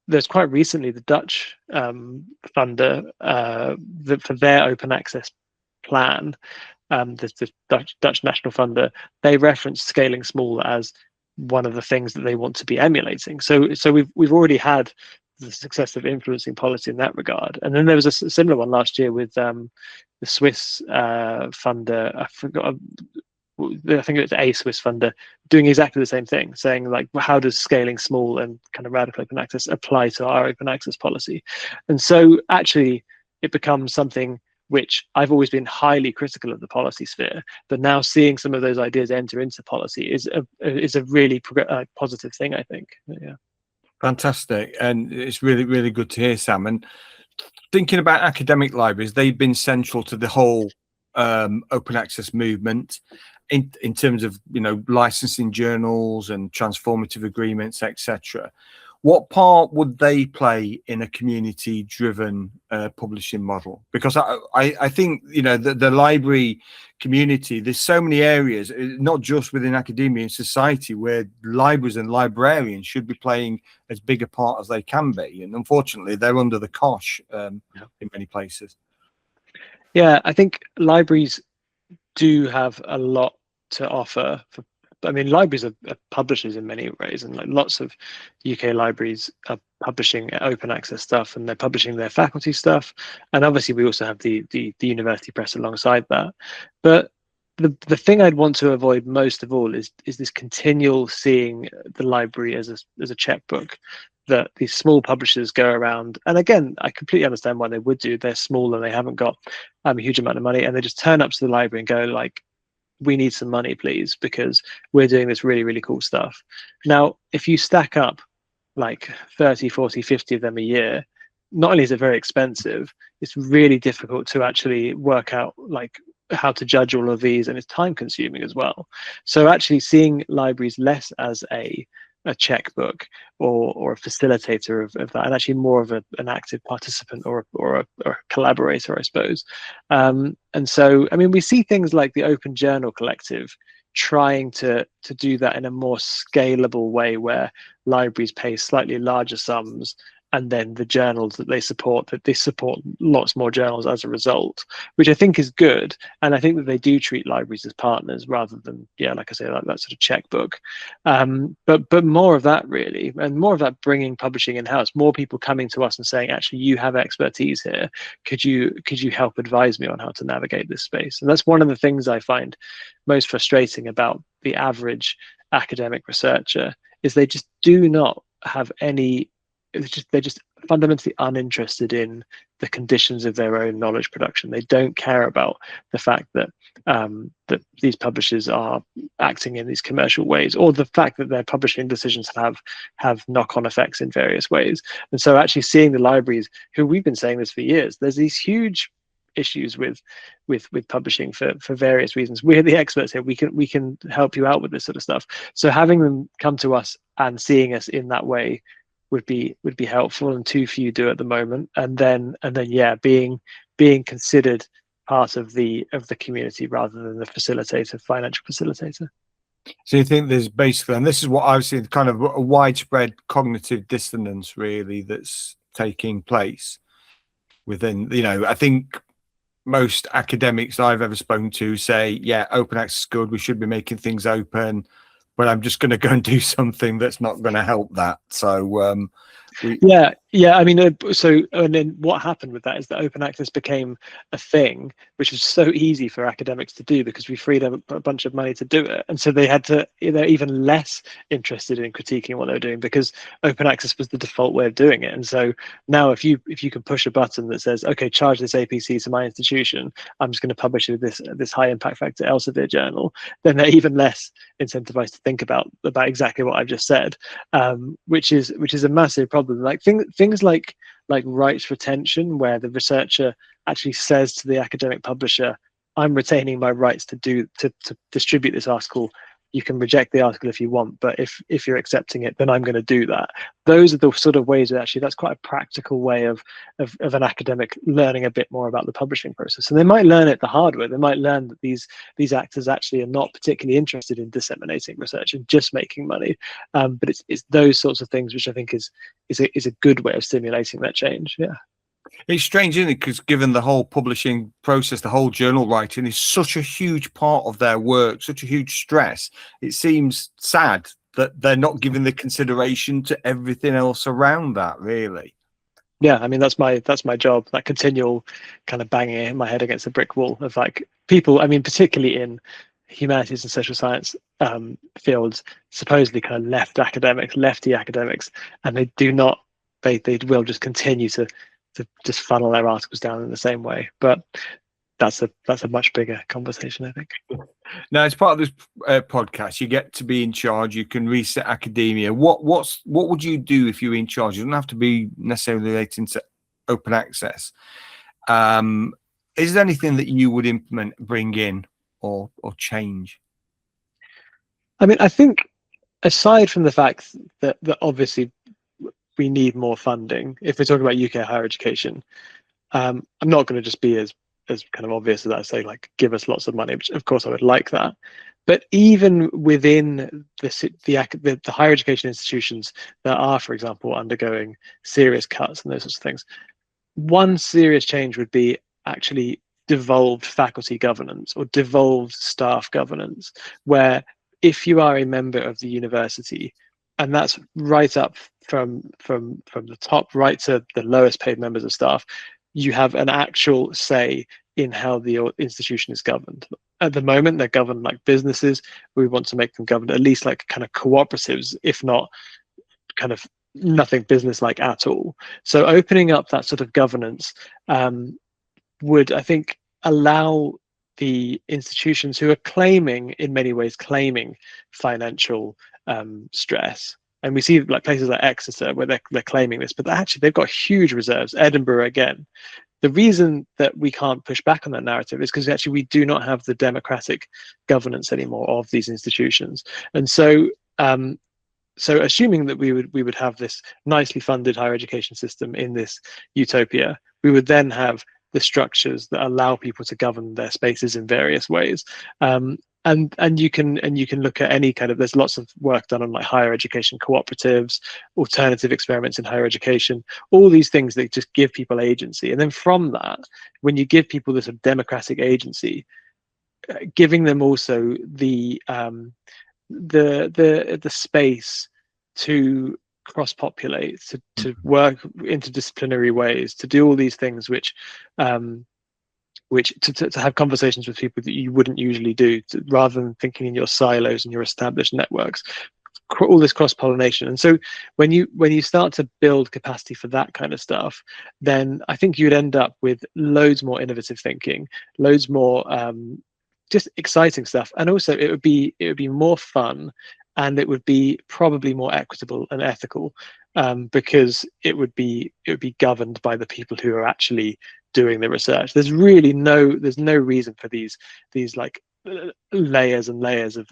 there's quite recently the Dutch funder for their open access plan, the Dutch national funder, they referenced scaling small as one of the things that they want to be emulating. So we've already had the success of influencing policy in that regard. And then there was a similar one last year with the Swiss funder. I think it's a Swiss funder doing exactly the same thing, saying like, well, how does scaling small and kind of radical open access apply to our open access policy? And so actually it becomes something which I've always been highly critical of the policy sphere, but now seeing some of those ideas enter into policy is a really positive thing, I think. Yeah. Fantastic. And it's really, really good to hear, Sam. And thinking about academic libraries, they've been central to the whole open access movement in terms of, you know, licensing journals and transformative agreements, etc. What part would they play in a community-driven publishing model? Because I think, you know, the library community, there's so many areas, not just within academia and society, where libraries and librarians should be playing as big a part as they can be. And unfortunately, they're under the cosh in many places. Yeah, I think libraries do have a lot to offer. I mean, libraries are publishers in many ways, and like lots of UK libraries are publishing open access stuff, and they're publishing their faculty stuff. And obviously, we also have the university press alongside that. But the thing I'd want to avoid most of all is this continual seeing the library as a checkbook that these small publishers go around. And again, I completely understand why they would do. They're small and they haven't got a huge amount of money, and they just turn up to the library and go like, we need some money, please, because we're doing this really, really cool stuff. Now, if you stack up like 30, 40, 50 of them a year, not only is it very expensive, it's really difficult to actually work out like how to judge all of these, and it's time consuming as well. So actually seeing libraries less as a checkbook or a facilitator of that, and actually more of an active participant or a collaborator, I suppose. And so, I mean, we see things like the Open Journal Collective trying to do that in a more scalable way, where libraries pay slightly larger sums, and then the journals that they support lots more journals as a result, which I think is good. And I think that they do treat libraries as partners rather than, yeah, like I say, like that sort of checkbook. But more of that really, and more of that bringing publishing in-house, more people coming to us and saying, actually, you have expertise here. Could you help advise me on how to navigate this space? And that's one of the things I find most frustrating about the average academic researcher, is they just do not have any, they're just fundamentally uninterested in the conditions of their own knowledge production. They don't care about the fact that that these publishers are acting in these commercial ways, or the fact that their publishing decisions have knock-on effects in various ways. And so actually seeing the libraries, who we've been saying this for years, there's these huge issues with publishing for various reasons. We're the experts here. We can help you out with this sort of stuff. So having them come to us and seeing us in that way would be helpful, and too few do at the moment. And then yeah, being considered part of the community rather than the facilitator, financial facilitator. So you think there's basically, and this is what I've seen, kind of a widespread cognitive dissonance really that's taking place within, you know, I think most academics I've ever spoken to say, yeah, open access is good, we should be making things open, but I'm just going to go and do something that's not going to help that. So yeah, I mean, so, and then what happened with that is that open access became a thing which was so easy for academics to do because we freed up a bunch of money to do it. And so they're even less interested in critiquing what they're doing because open access was the default way of doing it. And so now if you can push a button that says, okay, charge this APC to my institution, I'm just going to publish it with this high impact factor Elsevier journal, then they're even less incentivized to think about exactly what I've just said, which is a massive problem. Like things like rights retention, where the researcher actually says to the academic publisher, I'm retaining my rights to distribute this article you can reject the article if you want, but if you're accepting it, then I'm going to do that. Those are the sort of ways that actually that's quite a practical way of an academic learning a bit more about the publishing process. And they might learn it the hard way. They might learn that these actors actually are not particularly interested in disseminating research and just making money. But it's those sorts of things which I think is a good way of stimulating that change. Yeah. It's strange, isn't it? Because given the whole publishing process, the whole journal writing is such a huge part of their work, such a huge stress, it seems sad that they're not giving the consideration to everything else around that, really. Yeah, I mean that's my job, that continual kind of banging my head against a brick wall of like people, I mean particularly in humanities and social science fields, supposedly kind of lefty academics, and they do not, they will just continue to just funnel their articles down in the same way. But that's a much bigger conversation, I think. Now, as part of this podcast, you get to be in charge. You can reset academia. What would you do if you're in charge? It doesn't have to be necessarily relating to open access. Is there anything that you would implement, bring in, or change? I mean, I think aside from the fact that obviously we need more funding, if we're talking about UK higher education, I'm not going to just be as kind of obvious as I say, like, give us lots of money, which of course I would like that. But even within the higher education institutions that are, for example, undergoing serious cuts and those sorts of things, one serious change would be actually devolved faculty governance or devolved staff governance, where if you are a member of the university, and that's right up from the top right to the lowest paid members of staff, you have an actual say in how the institution is governed. At the moment, they're governed like businesses. We want to make them governed at least like kind of cooperatives, if not kind of nothing business-like at all. So opening up that sort of governance would, I think, allow the institutions who are in many ways claiming financial stress. And we see like places like Exeter where they're claiming this, but actually they've got huge reserves. Edinburgh again. The reason that we can't push back on that narrative is because actually we do not have the democratic governance anymore of these institutions. And so so assuming that we would have this nicely funded higher education system in this utopia, we would then have the structures that allow people to govern their spaces in various ways. And you can look at any kind of, there's lots of work done on like higher education cooperatives, alternative experiments in higher education, all these things that just give people agency. And then from that, when you give people this democratic agency, giving them also the space to cross-populate, to work interdisciplinary ways, to do all these things which to have conversations with people that you wouldn't usually do, rather than thinking in your silos and your established networks, all this cross-pollination. And so when you start to build capacity for that kind of stuff, then I think you'd end up with loads more innovative thinking, loads more just exciting stuff, and also it would be more fun, and it would be probably more equitable and ethical, because it would be governed by the people who are actually doing the research. There's no reason for these like layers and layers of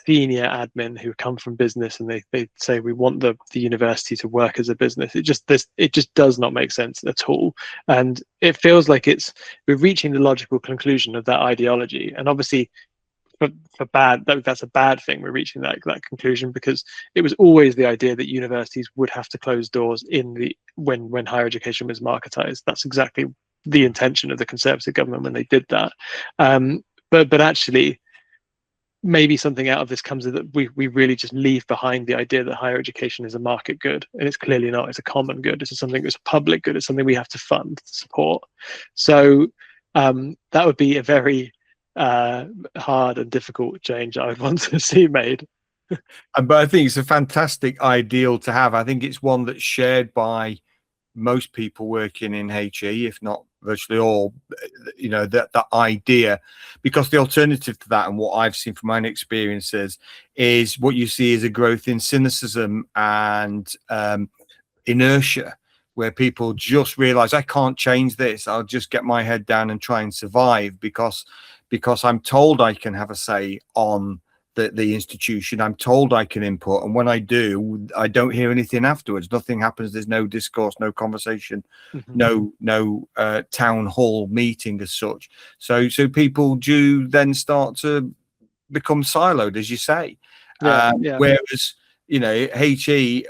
senior admin who come from business, and they say we want the university to work as a business. It just does not make sense at all, and it feels like we're reaching the logical conclusion of that ideology. And obviously for bad, that's a bad thing. We're reaching that conclusion because it was always the idea that universities would have to close doors when higher education was marketized. That's exactly the intention of the Conservative government when they did that. But actually, maybe something out of this comes that we really just leave behind the idea that higher education is a market good, and it's clearly not. It's a common good. It's something that's a public good. It's something we have to fund, to support. So that would be a very hard and difficult change I would want to see made. But I think it's a fantastic ideal to have. I think it's one that's shared by most people working in HE, if not virtually all, that idea, because the alternative to that, and what I've seen from my own experiences, is what you see is a growth in cynicism and inertia, where people just realize, I can't change this. I'll just get my head down and try and survive, because because I'm told I can have a say on the institution. I'm told I can input, and when I do, I don't hear anything afterwards. Nothing happens. There's no discourse, no conversation, no town hall meeting as such. So people do then start to become siloed, as you say. Whereas, you know, HE,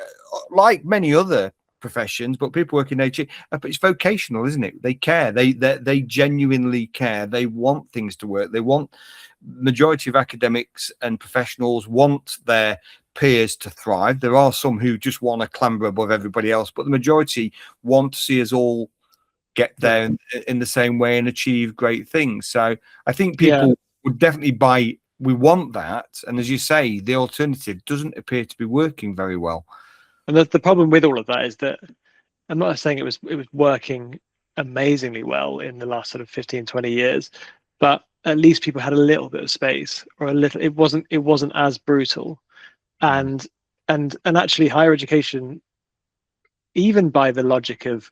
like many other professions, but people work in HE, it's vocational, isn't it? They care. They genuinely care. They want things to work. They want, majority of academics and professionals want their peers to thrive. There are some who just want to clamber above everybody else, but the majority want to see us all get there in the same way and achieve great things. So I think people would definitely buy. We want that, and as you say, the alternative doesn't appear to be working very well. And the problem with all of that is that I'm not saying it was working amazingly well in the last sort of 15, 20 years, but at least people had a little bit of space, or a little. It wasn't as brutal, and actually higher education, even by the logic of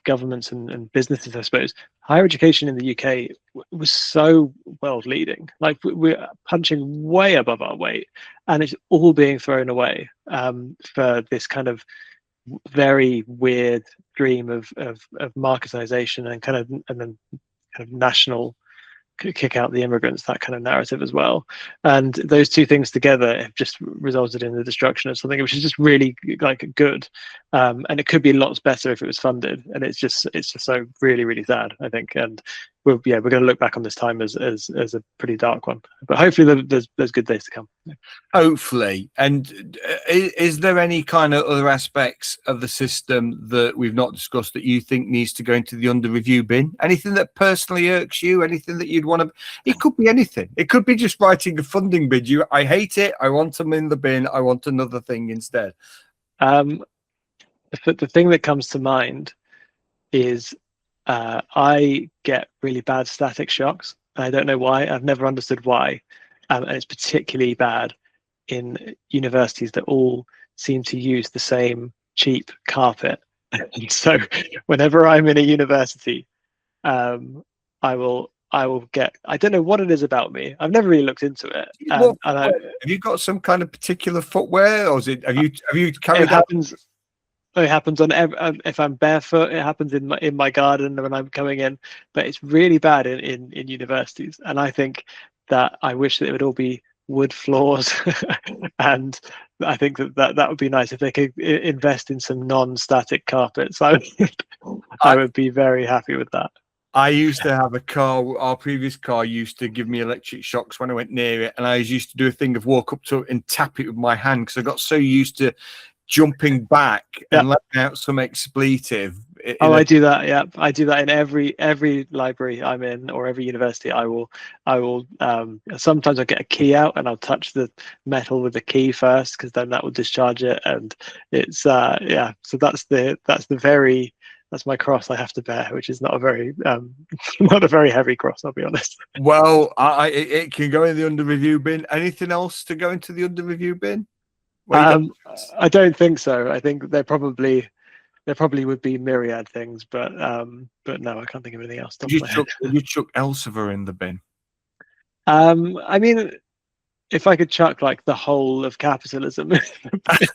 governments and businesses, I suppose, higher education in the UK was so world leading. Like, we're punching way above our weight, and it's all being thrown away for this kind of very weird dream of marketization and then kind of national kick out the immigrants, that kind of narrative as well. And those two things together have just resulted in the destruction of something which is just really like good. And it could be lots better if it was funded. And it's just so really, really sad, I think. And we're going to look back on this time as a pretty dark one. But hopefully there's good days to come. Hopefully. And is there any kind of other aspects of the system that we've not discussed that you think needs to go into the under review bin? Anything that personally irks you? Anything that you'd want to? It could be anything. It could be just writing a funding bid. I hate it. I want them in the bin. I want another thing instead. The thing that comes to mind is I get really bad static shocks. I don't know why. I've never understood why. And it's particularly bad in universities that all seem to use the same cheap carpet. And so whenever I'm in a university, I will get, I don't know what it is about me. I've never really looked into it. Have you got some kind of particular footwear, or is it, have you carried out? It happens on if I'm barefoot. It happens in my garden when I'm coming in, but it's really bad in universities. And I think that I wish that it would all be wood floors, and I think that would be nice if they could invest in some non-static carpets. I would be very happy with that. I used to have a car. Our previous car used to give me electric shocks when I went near it, and I used to do a thing of walk up to it and tap it with my hand because I got so used to jumping back and letting out some expletive. I do that. Yeah, I do that in every library I'm in, or every university. I will sometimes I'll get a key out and I'll touch the metal with the key first, because then that will discharge it. And it's so that's my cross I have to bear, which is not a very not a very heavy cross, I'll be honest. Well, it can go in the under review bin. Anything else to go into the under review bin? I don't think so. I think there probably would be myriad things, but no, I can't think of anything else. You chuck Elsevier in the bin? I mean, if I could chuck like the whole of capitalism, I'd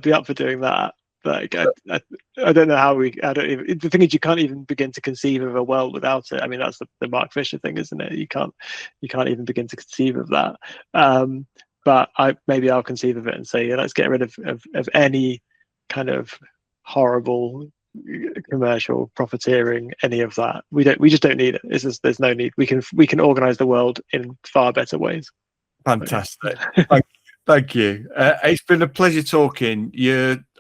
be up for doing that. Like, I don't know how the thing is, you can't even begin to conceive of a world without it. I mean, that's the Mark Fisher thing, isn't it? You can't even begin to conceive of that. But maybe I'll conceive of it and say, let's get rid of any kind of horrible commercial profiteering, any of that. We just don't need it. There's no need. We can organize the world in far better ways. Fantastic. Thank you. It's been a pleasure talking.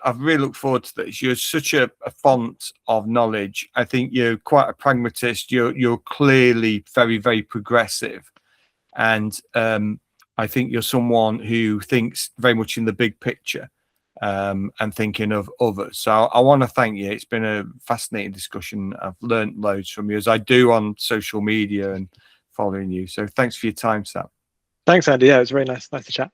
I've really looked forward to this. You're such a font of knowledge. I think you're quite a pragmatist. You're clearly very, very progressive. And I think you're someone who thinks very much in the big picture and thinking of others. So I want to thank you. It's been a fascinating discussion. I've learned loads from you, as I do on social media and following you. So thanks for your time, Sam. Thanks, Andy. Yeah, it was very nice to chat.